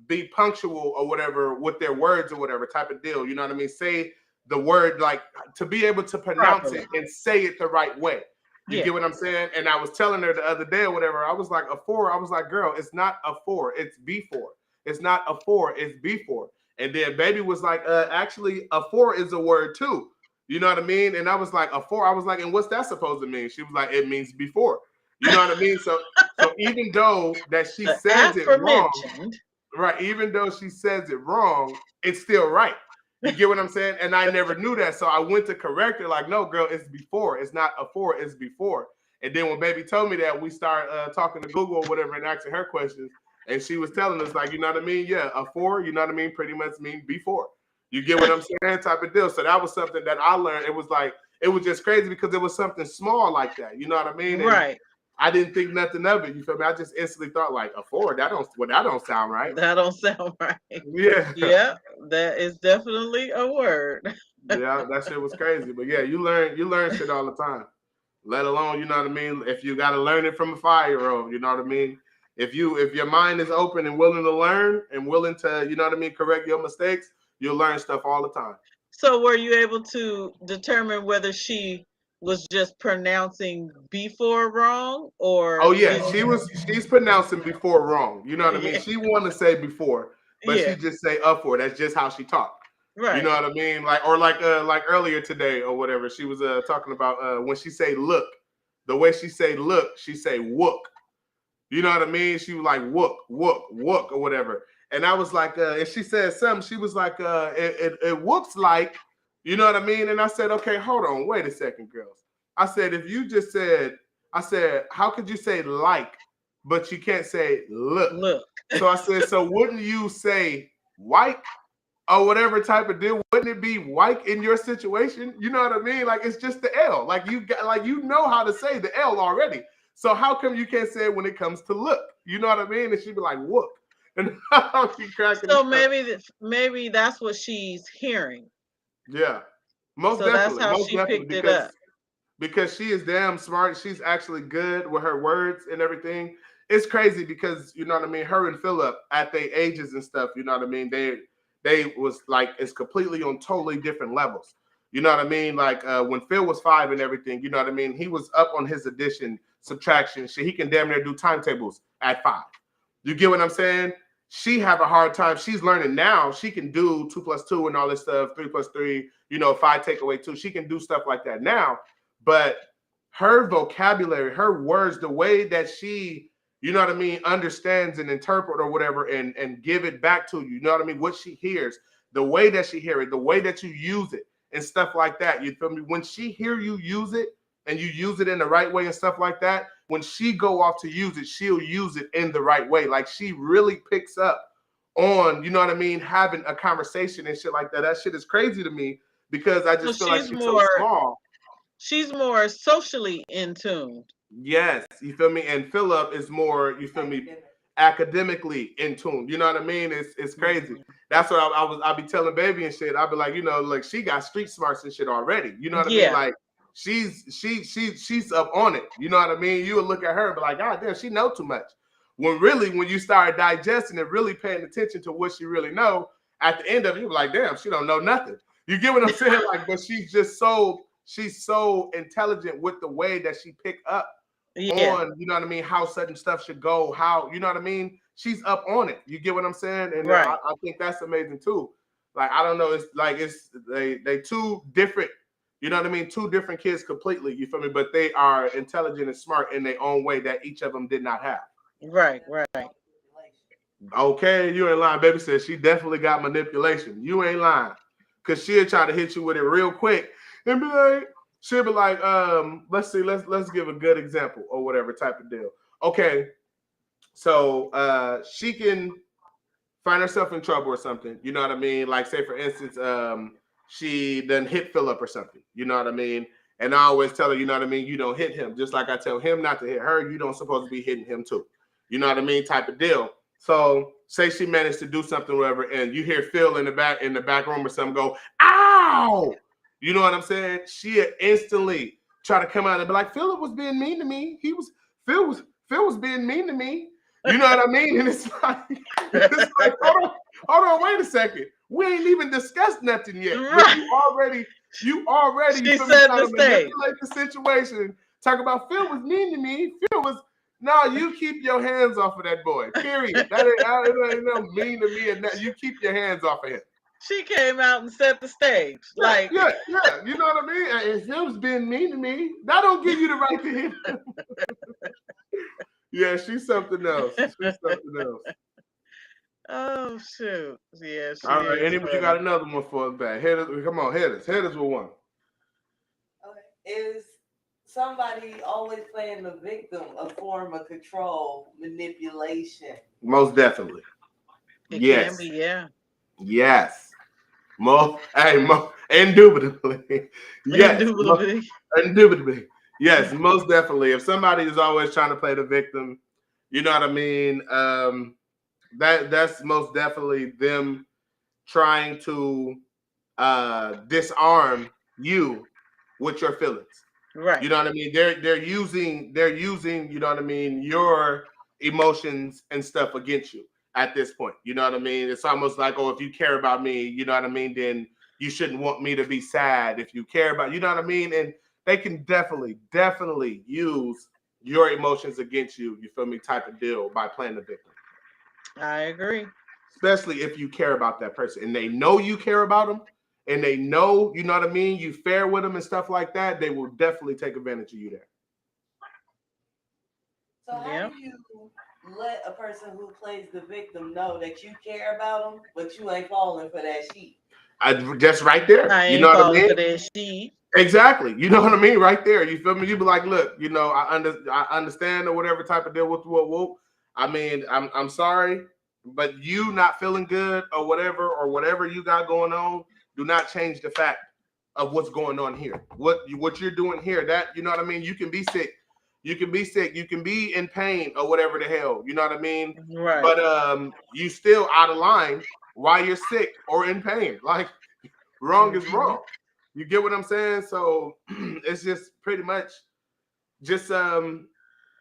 be punctual or whatever with their words or whatever type of deal. You know what I mean? Say the word, like, to be able to pronounce Properly. it and say it the right way. You Yeah. get what I'm saying? And I was telling her the other day or whatever, I was like, a 4. I was like, girl, it's not a 4, it's B4. It's not a 4, it's B4. And then baby was like, actually, a 4 is a word too. You know what I mean? And I was like, a 4. I was like, and what's that supposed to mean? She was like, it means before. You know what I mean? So even though that she The says it wrong, aforementioned. right? Even though she says it wrong, it's still right. You get what I'm saying? And I never knew that. So I went to correct her, like, no, girl, it's before. It's not a 4, it's before. And then when baby told me that, we started talking to Google or whatever and asking her questions. And she was telling us, like, you know what I mean? Yeah, a 4, you know what I mean? Pretty much mean before. You get what I'm saying? Type of deal. So that was something that I learned. It was like, it was just crazy because it was something small like that. You know what I mean? And Right. I didn't think nothing of it. You feel me? I just instantly thought like a 4. That don't sound right. That don't sound right. Yeah. Yeah, that is definitely a word. Yeah, that shit was crazy. But yeah, you learn shit all the time. Let alone, you know what I mean? If you gotta learn it from a 5-year-old, you know what I mean? If your mind is open and willing to learn and willing to, you know what I mean, correct your mistakes, you'll learn stuff all the time. So were you able to determine whether she was just pronouncing before wrong, or Oh yeah, did she's pronouncing before wrong. You know what I mean? yeah, She wanna say before, but she yeah, just say up for. That's just how she talked. You know right. what I mean? Like earlier today or whatever, she was talking about when she say look, the way she say look, she say wook. You know what I mean? She was like wook, wook, wook, or whatever. And I was like, and she said something, she was like, it looks like, you know what I mean? And I said, okay, hold on, wait a second, girls. I said, if you just said, I said, how could you say like, but you can't say look? Look. So I said, so wouldn't you say white or whatever type of deal? Wouldn't it be white in your situation? You know what I mean? Like it's just the L. Like you got, like you know how to say the L already. So how come you can't say it when it comes to look? You know what I mean? And she'd be like, "Whoop," and I'll keep cracking. So Up. maybe that's what she's hearing. Yeah, most So that's how most she definitely, picked it up. because she is damn smart. She's actually good with her words and everything. It's crazy because you know what I mean. Her and Philip at their ages and stuff. You know what I mean. They was like it's completely on totally different levels. You know what I mean? Like when Phil was 5 and everything. You know what I mean. He was up on his addition, subtraction. Shit, he can damn near do timetables at 5. You get what I'm saying? She have a hard time. She's learning now. She can do 2 plus 2 and all this stuff. 3 plus 3. 5 take away 2. She can do stuff like that now. But her vocabulary, her words, the way that she, you know what I mean, understands and interpret or whatever and give it back to you, you know what I mean, what she hears, the way that she hear it, the way that you use it and stuff like that, you feel me? When she hear you use it and you use it in the right way and stuff like that, when she go off to use it, she'll use it in the right way. Like she really picks up on, you know what I mean, having a conversation and shit like that. That shit is crazy to me because I So just feel like she's so small. she's more socially in tune. Yes, you feel me? And Philip is more, you feel me, academically in tune. You know what I mean? It's crazy. Mhm. That's what I'll be telling baby and shit. I'll be like, like she got street smarts and shit already. You know what I mean? Yeah. Like she's up on it. You know what I mean? You would look at her and be like, God damn, she know too much. When really, when you start digesting and really paying attention to what she really know, at the end of it, you're like, damn, she don't know nothing. You get what I'm saying? Like, but she's so intelligent with the way that she picked up on, you know what I mean, how certain stuff should go, how, you know what I mean? She's up on it. You get what I'm saying? And I think that's amazing too. Like, I don't know, it's like they two different, you know what I mean? Two different kids completely, you feel me? But they are intelligent and smart in their own way that each of them did not have. Right. Okay, you ain't lying. Baby says she definitely got manipulation. You ain't lying. Cause she'll try to hit you with it real quick and be like, she'll be like, let's see, let's give a good example or whatever type of deal. Okay, so she can find herself in trouble or something, you know what I mean? Like, say for instance, she done hit Philip or something, you know what I mean? And I always tell her, you know what I mean, you don't hit him. Just like I tell him not to hit her, you don't supposed to be hitting him too. You know what I mean? Type of deal. So say she managed to do something, whatever, and you hear Phil in the back room or something go, ow! You know what I'm saying? She instantly try to come out and be like, Philip was being mean to me. Phil was being mean to me. You know what I mean? And it's like, hold on, wait a second. We ain't even discussed nothing yet. Right. But you already She trying said to the stage. manipulate the situation. Talk about Phil was mean to me. Phil was no, you keep your hands off of that boy. Period. That ain't no mean to me, and that you keep your hands off of him. She came out and set the stage. Like, yeah, you know what I mean? And if Phil was being mean to me, that don't give you the right to hit him. Yeah, she's something else. Oh shoot. Yeah, she all right, is anybody funny. got another one for us back? Come on, hit us with one. Okay. Is somebody always playing the victim a form of control, manipulation? Most definitely. It Yes. can be, yeah. Yes. Indubitably. Yes. Indubitably. Yes, most definitely. If somebody is always trying to play the victim, you know what I mean? That's most definitely them trying to disarm you with your feelings. Right. You know what I mean? They're using, you know what I mean, your emotions and stuff against you at this point. You know what I mean? It's almost like, oh, if you care about me, you know what I mean, then you shouldn't want me to be sad. If you care about, you know what I mean? And they can definitely use your emotions against you, you feel me, type of deal by playing the victim. I agree. Especially if you care about that person and they know you care about them and they know, you know what I mean, you fair with them and stuff like that, they will definitely take advantage of you there. So how do you let a person who plays the victim know that you care about them, but you ain't falling for that sheet? Just right there. I you ain't know what I falling mean? for that sheet. Exactly. You know what I mean? Right there. You feel me? You be like, look, you know, I understand or whatever type of deal with whoop. I mean, I'm sorry, but you not feeling good or whatever you got going on, do not change the fact of what's going on here. What you're doing here, that, you know what I mean? You can be sick. You can be in pain or whatever the hell, you know what I mean? Right. But you still out of line while you're sick or in pain. Like, wrong is wrong. You get what I'm saying? So it's just pretty much just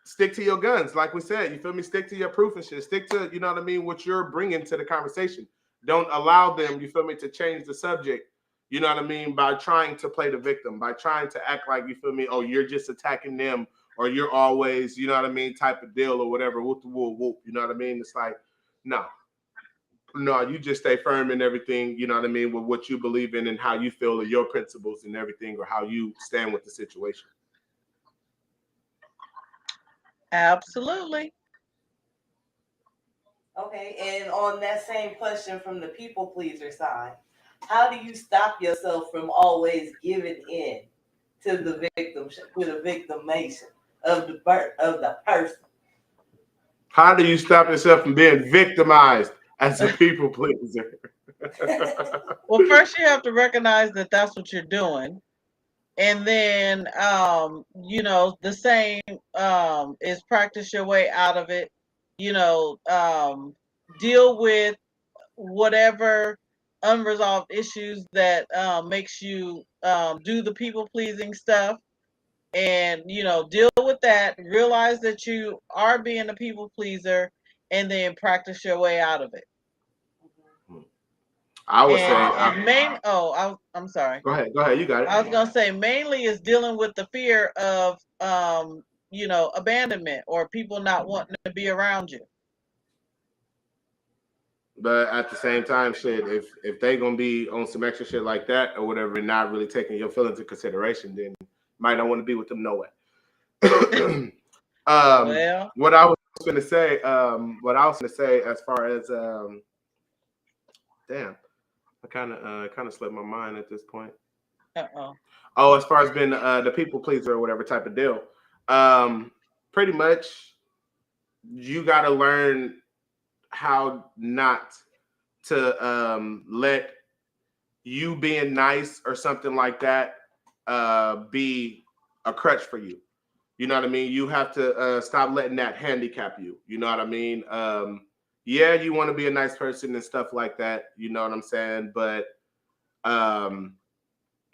stick to your guns, like we said. You feel me? Stick to your proof and shit. Stick to, you know what I mean, what you're bringing to the conversation. Don't allow them, you feel me, to change the subject, you know what I mean, by trying to play the victim, by trying to act like, you feel me, oh, you're just attacking them or you're always, you know what I mean, type of deal or whatever, whoop, you know what I mean? It's like, no, you just stay firm in everything, you know what I mean, with what you believe in and how you feel or your principles and everything, or how you stand with the situation. Absolutely. Okay, and on that same question from the people pleaser side, how do you stop yourself from always giving in to the victimation of the person? How do you stop yourself from being victimized as a people pleaser? Well, first you have to recognize that that's what you're doing. And then, you know, the same is practice your way out of it. You know, deal with whatever unresolved issues that makes you do the people pleasing stuff. And, you know, deal with that. Realize that you are being a people pleaser, and then practice your way out of it. I would say, I'm sorry. go ahead, go ahead. You got I was it. gonna say mainly is dealing with the fear of abandonment or people not wanting to be around you. But at the same time, shit, if they gonna be on some extra shit like that or whatever, and not really taking your feelings into consideration, then you might not want to be with them no way. Well, What I was gonna say, as far as damn, I kind of slipped my mind at this point. uh-oh. Oh, as far as being the people pleaser or whatever type of deal, pretty much you got to learn how not to let you being nice or something like that be a crutch for you. You know what I mean? You have to stop letting that handicap you. You know what I mean? Yeah, you want to be a nice person and stuff like that. You know what I'm saying? But um,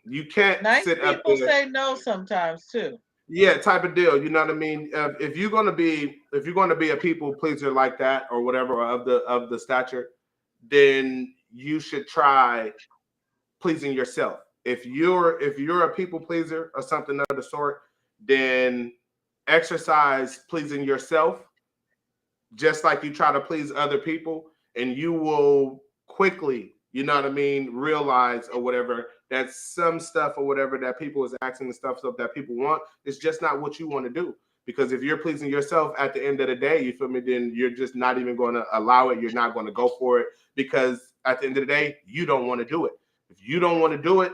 you can't Nice sit up people there. say no sometimes too. Yeah, type of deal. You know what I mean? If you're gonna be a people pleaser like that or whatever or of the stature, then you should try pleasing yourself. If you're a people pleaser or something of the sort, then exercise pleasing yourself just like you try to please other people, and you will quickly, you know what I mean, realize or whatever that some stuff or whatever that people is asking the stuff that people want is just not what you want to do. Because if you're pleasing yourself at the end of the day, you feel me, then you're just not even going to allow it. You're not going to go for it because at the end of the day, you don't want to do it. If you don't want to do it,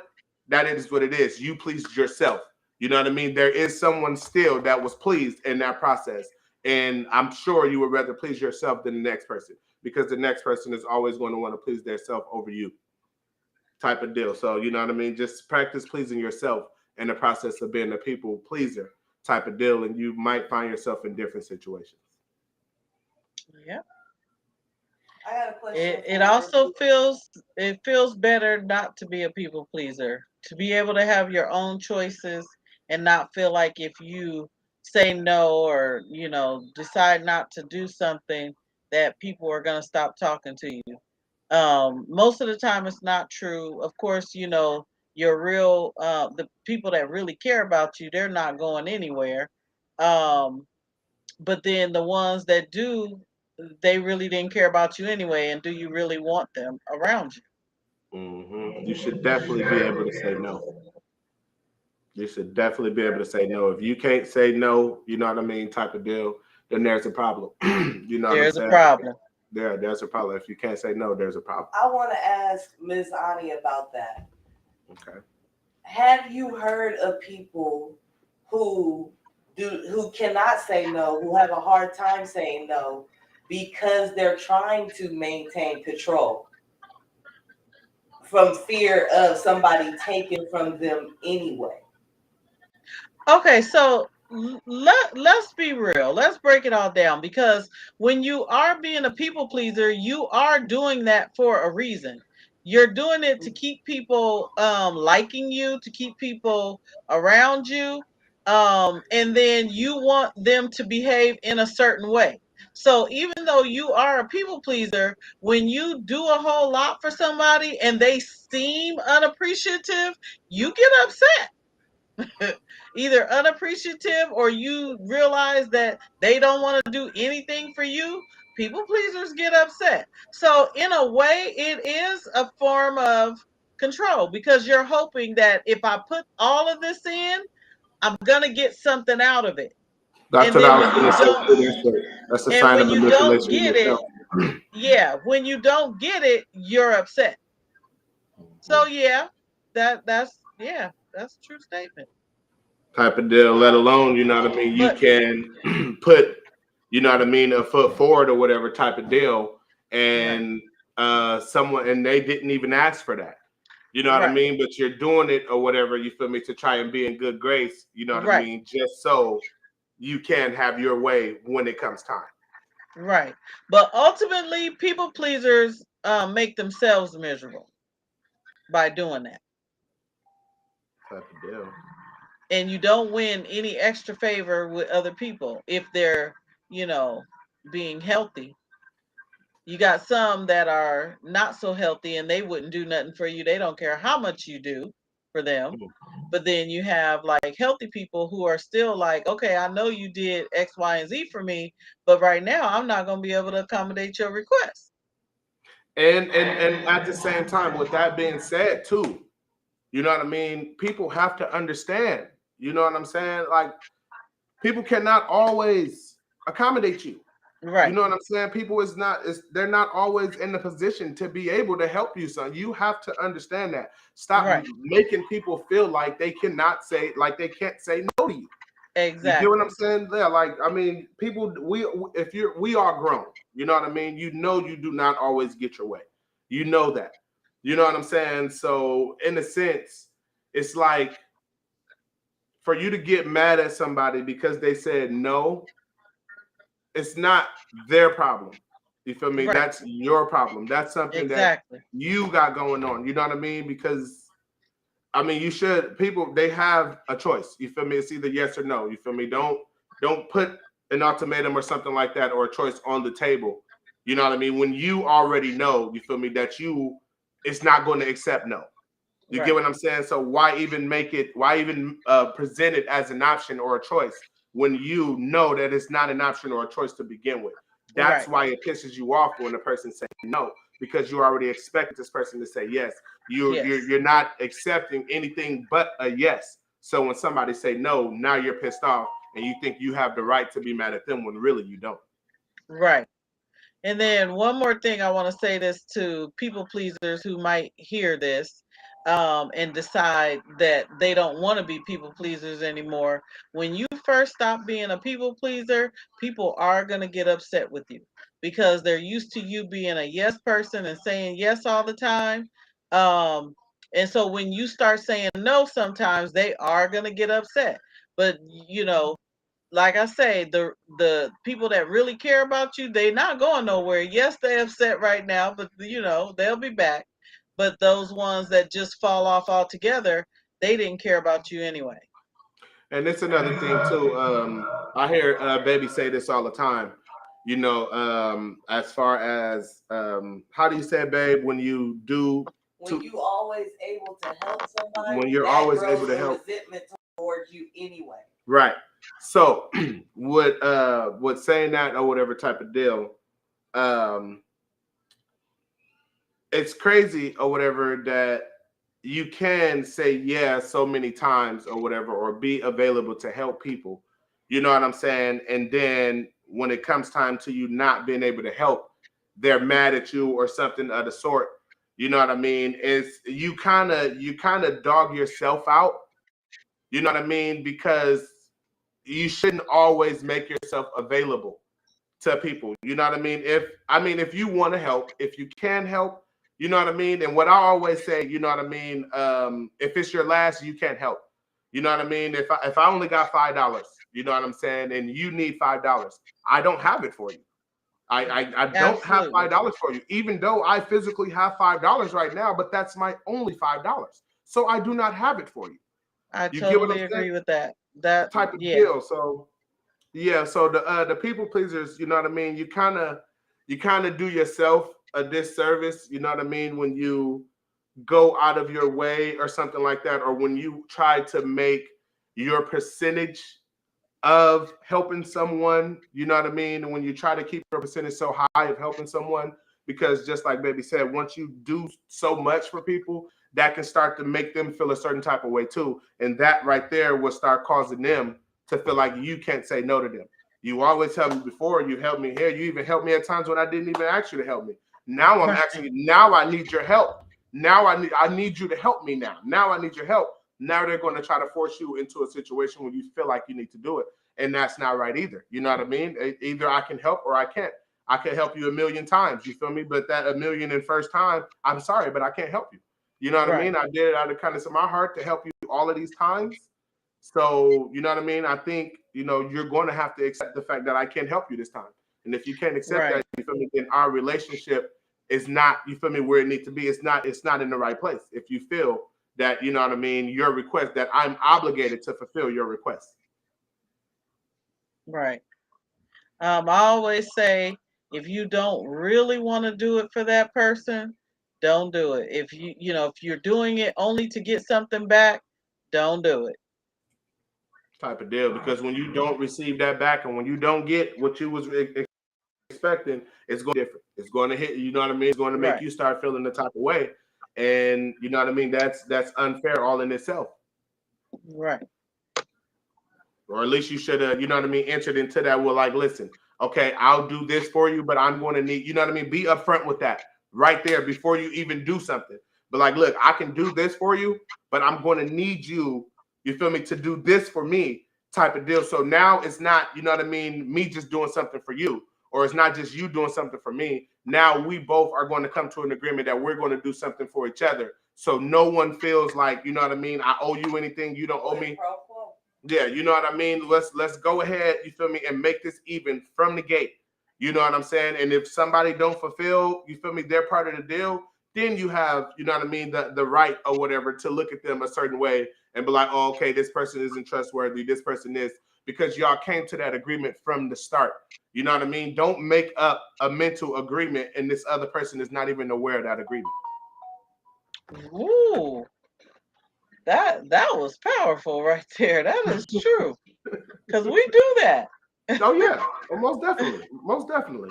that is what it is. You pleased yourself. You know what I mean? There is someone still that was pleased in that process. And I'm sure you would rather please yourself than the next person because the next person is always going to want to please themselves over you type of deal. So, you know what I mean? Just practice pleasing yourself in the process of being a people pleaser type of deal. And you might find yourself in different situations. Yeah. I got a question. It also feels better not to be a people pleaser, to be able to have your own choices and not feel like if you say no or decide not to do something that people are going to stop talking to you. Most of the time it's not true. Of course, your real the people that really care about you, they're not going anywhere. Um, but then the ones that do, they really didn't care about you anyway, and do you really want them around you? You should definitely be able to say no. You should definitely be able to say no. If you can't say no, you know what I mean, type of deal, then there's a problem. You know what I'm There's a saying? problem. There's a problem. If you can't say no, there's a problem. I want to ask MzAwnee about that. Okay. Have you heard of people who who cannot say no, who have a hard time saying no because they're trying to maintain control from fear of somebody taking from them anyway? Okay, so let's be real. Let's break it all down because when you are being a people pleaser, you are doing that for a reason. You're doing it to keep people liking you, to keep people around you, and then you want them to behave in a certain way. So even though you are a people pleaser, when you do a whole lot for somebody and they seem unappreciative, you get upset. Either unappreciative or you realize that they don't want to do anything for you. People pleasers get upset. So in a way it is a form of control because you're hoping that if I put all of this in, I'm going to get something out of it. That's And what I then was when going you to say don't too. That's a and sign of when you don't manipulation in get it, yourself. yeah, when you don't get it, you're upset. So yeah, that's a true statement. Type of deal, let alone, you know what I mean, you But can put, you know what I mean, a foot forward or whatever type of deal, right, and someone and they didn't even ask for that. You know what I right, mean? But you're doing it or whatever, you feel me, to try and be in good grace, you know what I right. mean, just so you can have your way when it comes time. Right. But ultimately, people pleasers make themselves miserable by doing that. Type of deal. And you don't win any extra favor with other people if they're, you know, being healthy. You got some that are not so healthy and they wouldn't do nothing for you. They don't care how much you do for them. But then you have like healthy people who are still like, okay, I know you did X, Y, and Z for me, but right now I'm not going to be able to accommodate your request. And at the same time, with that being said, too, you know what I mean? People have to understand, you know what I'm saying? Like, people cannot always accommodate you. Right. You know what I'm saying? People they're not always in the position to be able to help you, son. You have to understand that. Stop Right. making people feel like they can't say no to you. You get what I'm Exactly. saying? Yeah, like, I mean, people, we are grown, you know what I mean? You know, you do not always get your way. You know that. You know what I'm saying? So in a sense, it's like, for you to get mad at somebody because they said no, it's not their problem. You feel me? Right. That's your problem. That's something that Exactly. you got going on. You know what I mean? Because I mean, people, they have a choice. You feel me? It's either yes or no. You feel me? Don't put an ultimatum or something like that, or a choice on the table. You know what I mean? When you already know, you feel me, that it's not going to accept no. You get Right. what I'm saying? So why even present it as an option or a choice when you know that it's not an option or a choice to begin with? That's Right. why it pisses you off when a person says no, because you already expect this person to say yes. Yes. You're not accepting anything but a yes. So when somebody say no, now you're pissed off and you think you have the right to be mad at them when really you don't. Right. And then one more thing, I want to say this to people pleasers who might hear this and decide that they don't want to be people pleasers anymore. When you first stop being a people pleaser, people are going to get upset with you because they're used to you being a yes person and saying yes all the time. Um, and so when you start saying no, sometimes they are going to get upset. But, like I say, the people that really care about you, they not going nowhere. Yes, they're upset right now, but they'll be back. But those ones that just fall off altogether, they didn't care about you anyway. And it's another thing too. I hear baby say this all the time. As far as how do you say, babe, when you always able to help when somebody, you're that always able grows to a help, resentment towards you anyway. right? So, with saying that or whatever type of deal, um, it's crazy or whatever that you can say yeah so many times or whatever, or be available to help people. You know what I'm saying? And then when it comes time to you not being able to help, they're mad at you or something of the sort. You know what I mean? It's you kind of dog yourself out. You know what I mean? Because you shouldn't always make yourself available to people. You know what I mean? If you want to help, if you can help, you know what I mean? And what I always say, you know what I mean? If it's your last, you can't help. You know what I mean? If I only got $5, you know what I'm saying, and you need $5, I don't have it for you. I don't have Absolutely. $5 for you, even though I physically have $5 right now, but that's my only $5. So I do not have it for you. I You get what I'm totally saying? agree with that. That, Type of yeah. deal. So yeah, so the people pleasers, you know what I mean? You kind of do yourself a disservice, you know what I mean, when you go out of your way or something like that, or when you try to make your percentage of helping someone, you know what I mean? And when you try to keep your percentage so high of helping someone, because just like baby said, once you do so much for people, that can start to make them feel a certain type of way too. And that right there will start causing them to feel like you can't say no to them. You always tell me before, you helped me here. You even helped me at times when I didn't even ask you to help me. Now I'm asking you, now I need your help. Now I need you to help me now. Now I need your help. Now they're going to try to force you into a situation where you feel like you need to do it. And that's not right either. You know what I mean? Either I can help or I can't. I can help you a million times. You feel me? But that a million and first time, I'm sorry, but I can't help you. You know what I Right. mean? I did it out of kindness of my heart to help you all of these times. So, you know what I mean? I think, you're going to have to accept the fact that I can't help you this time. And if you can't accept that, Right. you feel me, then our relationship is not, you feel me, where it needs to be. It's not in the right place. If you feel that, you know what I mean, your request, that I'm obligated to fulfill your request. Right. I always say If you don't really want to do it for that person, don't do it. If if you're doing it only to get something back, don't do it. Type of deal. Because when you don't receive that back, and when you don't get what you was expecting, it's going to be different. It's going to hit. You know what I mean? It's going to make Right. you start feeling the type of way, and you know what I mean. That's unfair all in itself. Right. Or at least you should have, you know what I mean, entered into that. Well, like, listen, okay, I'll do this for you, but I'm going to need, you know what I mean, be upfront with that right there before you even do something. But like, look, I can do this for you, but I'm going to need you, you feel me, to do this for me type of deal. So now it's not, you know what I mean, me just doing something for you, or it's not just you doing something for me. Now we both are going to come to an agreement that we're going to do something for each other. So no one feels like, you know what I mean, I owe you anything, you don't owe me. Yeah, you know what I mean? Let's go ahead, you feel me, and make this even from the gate. You know what I'm saying? And if somebody don't fulfill, you feel me, their part of the deal, then you have, you know what I mean, the right or whatever to look at them a certain way and be like, oh, okay, this person isn't trustworthy, this person is, because y'all came to that agreement from the start. You know what I mean? Don't make up a mental agreement and this other person is not even aware of that agreement. Ooh, that was powerful right there. That is true. Because we do that. Oh yeah, well, most definitely, most definitely.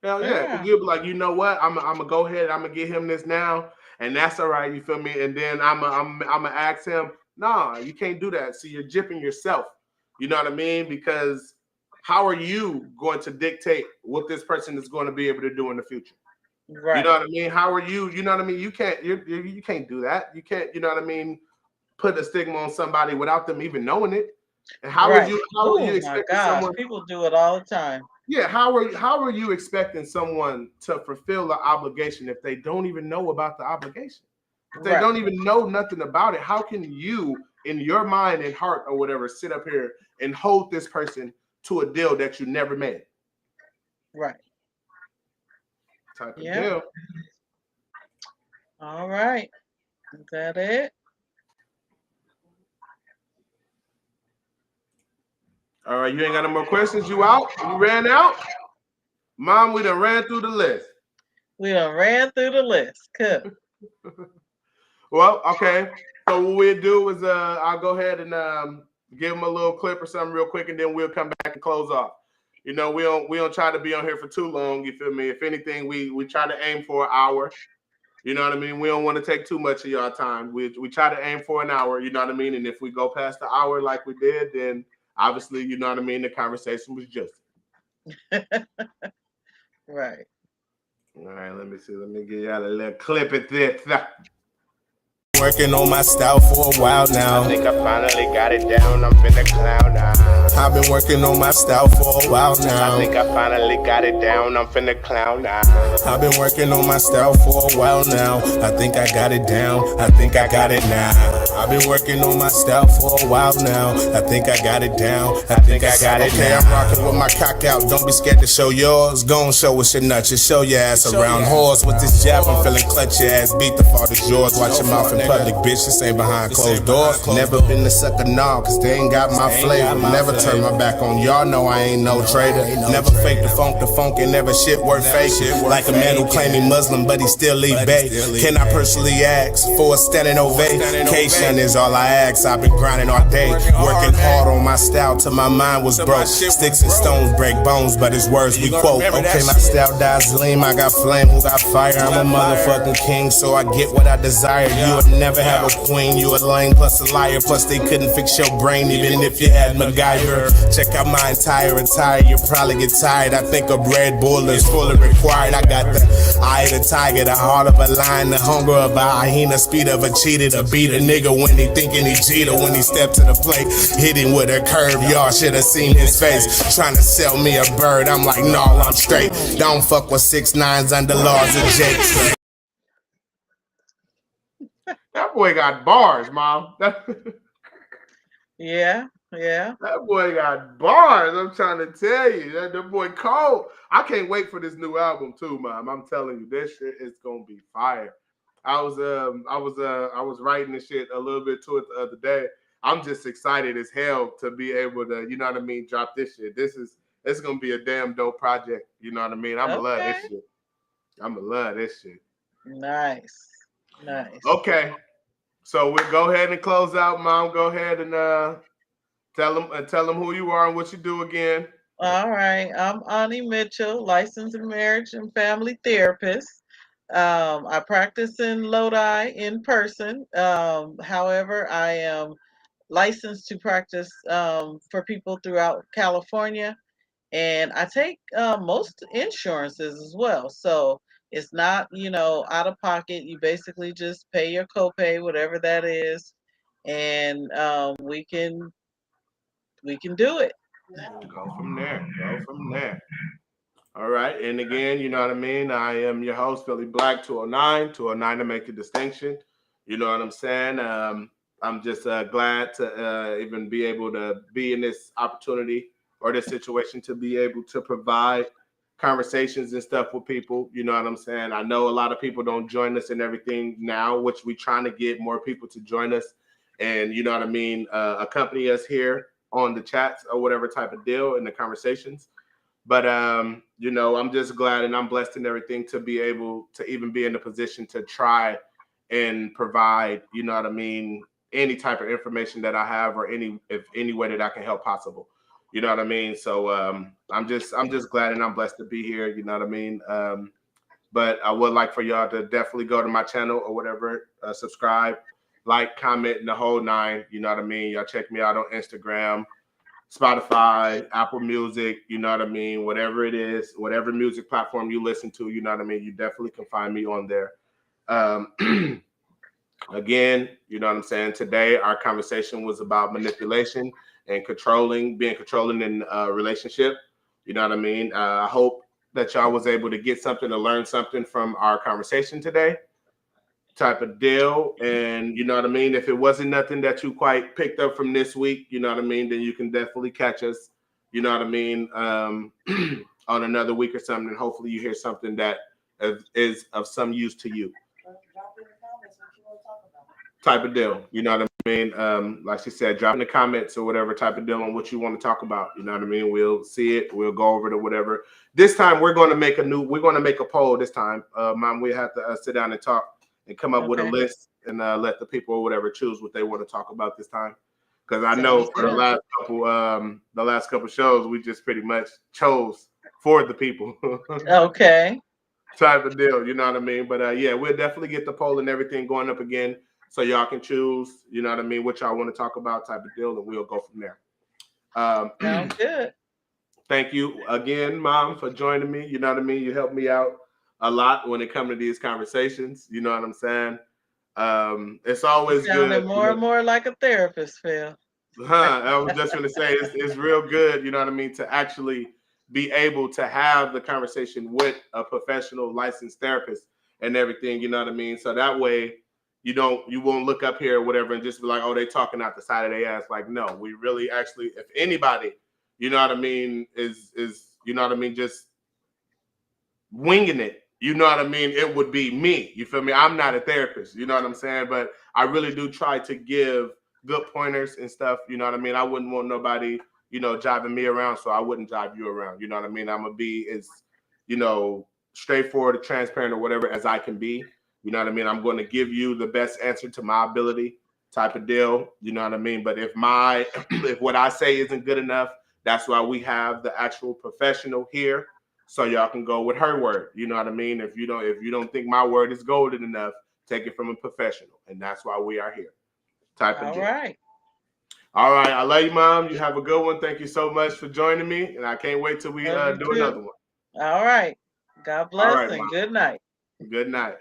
Hell yeah, because Yeah. you'll be like, you know what? I'm gonna go ahead. I'm gonna get him this now, and that's all right. You feel me? And then I'm gonna ask him. Nah, you can't do that. See, you're gypping yourself. You know what I mean? Because how are you going to dictate what this person is going to be able to do in the future? You know Right. what I mean? How are you? You know what I mean? You can't. You can't do that. You can't. You know what I mean? Put a stigma on somebody without them even knowing it. And how are Right. you? How are you Oh my expecting gosh. someone? People do it all the time. Yeah, how are you expecting someone to fulfill the obligation if they don't even know about the obligation? If they Right. don't even know nothing about it, how can you, in your mind and heart or whatever, sit up here and hold this person to a deal that you never made? Right. Type of Yeah. deal. All right. Is that it? All right, you ain't got no more questions. You out? You ran out? Mom, we done ran through the list. We done ran through the list. Cool. Well, okay. So what we'll do is I'll go ahead and give them a little clip or something real quick, and then we'll come back and close off. You know, we don't try to be on here for too long. You feel me? If anything, we try to aim for an hour. You know what I mean? We don't want to take too much of your time. We try to aim for an hour. You know what I mean? And if we go past the hour like we did, then obviously, you know what I mean. The conversation was just. Right. All right. Let me see. Let me get y'all a little clip at this. Working on my style for a while now. I think I finally got it down. I'm finna clown now. I've been working on my style for a while now. I think I finally got it down. I'm finna clown now. I've been working on my style for a while now. I think I got it down. I think I got it now. I've been working on my style for a while now. I think I got it down. I think I got it. Okay, I'm rocking with my cock out. Don't be scared to show yours. Gon' show us your nuts. Just show your ass around. Horse with this jab. I'm feeling clutch your ass. Beat the fault is yours. Watch your mouth in public, bitch. This ain't behind closed doors. Never been the sucker, nah, cause they ain't got my flavor. Never turn my back on y'all. Know I ain't no trader. Never fake the funk, and never shit worth faking. Like a man who claim he Muslim, but he still leave bay. Can I personally ask for a standing ovation? Is all I ask. I've been grinding all day, working hard on my style till my mind was broke. Sticks and stones break bones, but it's words we quote. Okay, my style dies lean. I got flame, who got fire? I'm a motherfucking king, so I get what I desire. You would never have a queen, you a lame plus a liar. Plus they couldn't fix your brain even if you had MacGyver. Check out my entire attire, you probably get tired. I think a Red Bull is fully required. I got the eye of the tiger, the heart of a lion, the hunger of a hyena, speed of a cheetah, to beat a nigga when he thinking he cheated. When he stepped to the plate, hit him with a curve, y'all should have seen his face. Trying to sell me a bird, I'm like, no, I'm straight. Don't fuck with 6ix9ines under laws of Jake. That boy got bars, Mom. Yeah. Yeah. That boy got bars. I'm trying to tell you. That boy cold. I can't wait for this new album too, Mom. I'm telling you, this shit is gonna be fire. I was writing this shit a little bit to it the other day. I'm just excited as hell to be able to, you know what I mean, drop this shit. This it's gonna be a damn dope project. You know what I mean? I'm gonna love this Okay. shit. I'm gonna love this shit. Nice. Nice. Okay, so we'll go ahead and close out, Mom. Go ahead and tell them who you are and what you do again. All right. I'm Ani Mitchell, licensed marriage and family therapist. I practice in Lodi in person. However, I am licensed to practice for people throughout California, and I take most insurances as well. So it's not, out of pocket. You basically just pay your copay, whatever that is, and we can do it. Go from there. Go from there. All right. And again, you know what I mean? I am your host, Philly Black 209 to make a distinction. You know what I'm saying? I'm just glad to even be able to be in this opportunity or this situation to be able to provide conversations and stuff with people. You know what I'm saying? I know a lot of people don't join us and everything now, which we're trying to get more people to join us and, you know what I mean, accompany us here on the chats or whatever type of deal in the conversations. But I'm just glad and I'm blessed and everything to be able to even be in the position to try and provide, you know what I mean, any type of information that I have or any way that I can help possible. You know what I mean? So I'm just glad and I'm blessed to be here, you know what I mean? But I would like for y'all to definitely go to my channel or whatever, subscribe, like, comment, and the whole nine, you know what I mean? Y'all check me out on Instagram, Spotify, Apple Music, you know what I mean? Whatever it is, whatever music platform you listen to, you know what I mean? You definitely can find me on there. Again, you know what I'm saying? Today, our conversation was about manipulation and being controlling in a relationship. You know what I mean? I hope that y'all was able to get something to learn something from our conversation today. Type of deal. And you know what I mean? If it wasn't nothing that you quite picked up from this week, you know what I mean, then you can definitely catch us, you know what I mean, on another week or something. And hopefully you hear something that is of some use to you. Drop in the comments what you want to talk about. Type of deal. You know what I mean? Like she said, drop in the comments or whatever type of deal on what you want to talk about. You know what I mean? We'll see it. We'll go over it or whatever. This time we're going to make a poll this time. Mom, we have to sit down and talk and come up with a list and let the people or whatever choose what they want to talk about this time. Because I know for the last couple shows, we just pretty much chose for the people. Okay. Type of deal, you know what I mean? But yeah, we'll definitely get the poll and everything going up again so y'all can choose, you know what I mean, what y'all want to talk about type of deal, and we'll go from there. Sounds good. Thank you again, Mom, for joining me. You know what I mean? You helped me out a lot when it comes to these conversations. You know what I'm saying? It's always good. More and more like a therapist, Phil. I was just going to say, it's real good, you know what I mean, to actually be able to have the conversation with a professional licensed therapist and everything, you know what I mean? So that way you won't look up here or whatever and just be like, oh, they talking out the side of their ass. Like, no, we really actually, if anybody, you know what I mean, is you know what I mean, just winging it, you know what I mean, it would be me. You feel me? I'm not a therapist, you know what I'm saying? But I really do try to give good pointers and stuff, you know what I mean? I wouldn't want nobody, you know, jiving me around, so I wouldn't jive you around, you know what I mean? I'm gonna be as, you know, straightforward or transparent or whatever as I can be, you know what I mean? I'm going to give you the best answer to my ability type of deal, you know what I mean? But if what I say isn't good enough, that's why we have the actual professional here, so y'all can go with her word, you know what I mean? If you don't think my word is golden enough, take it from a professional, and that's why we are here. Type of deal. All right. I love you, Mom. You have a good one. Thank you so much for joining me, and I can't wait till we do another one. All right. God bless and good night. Good night.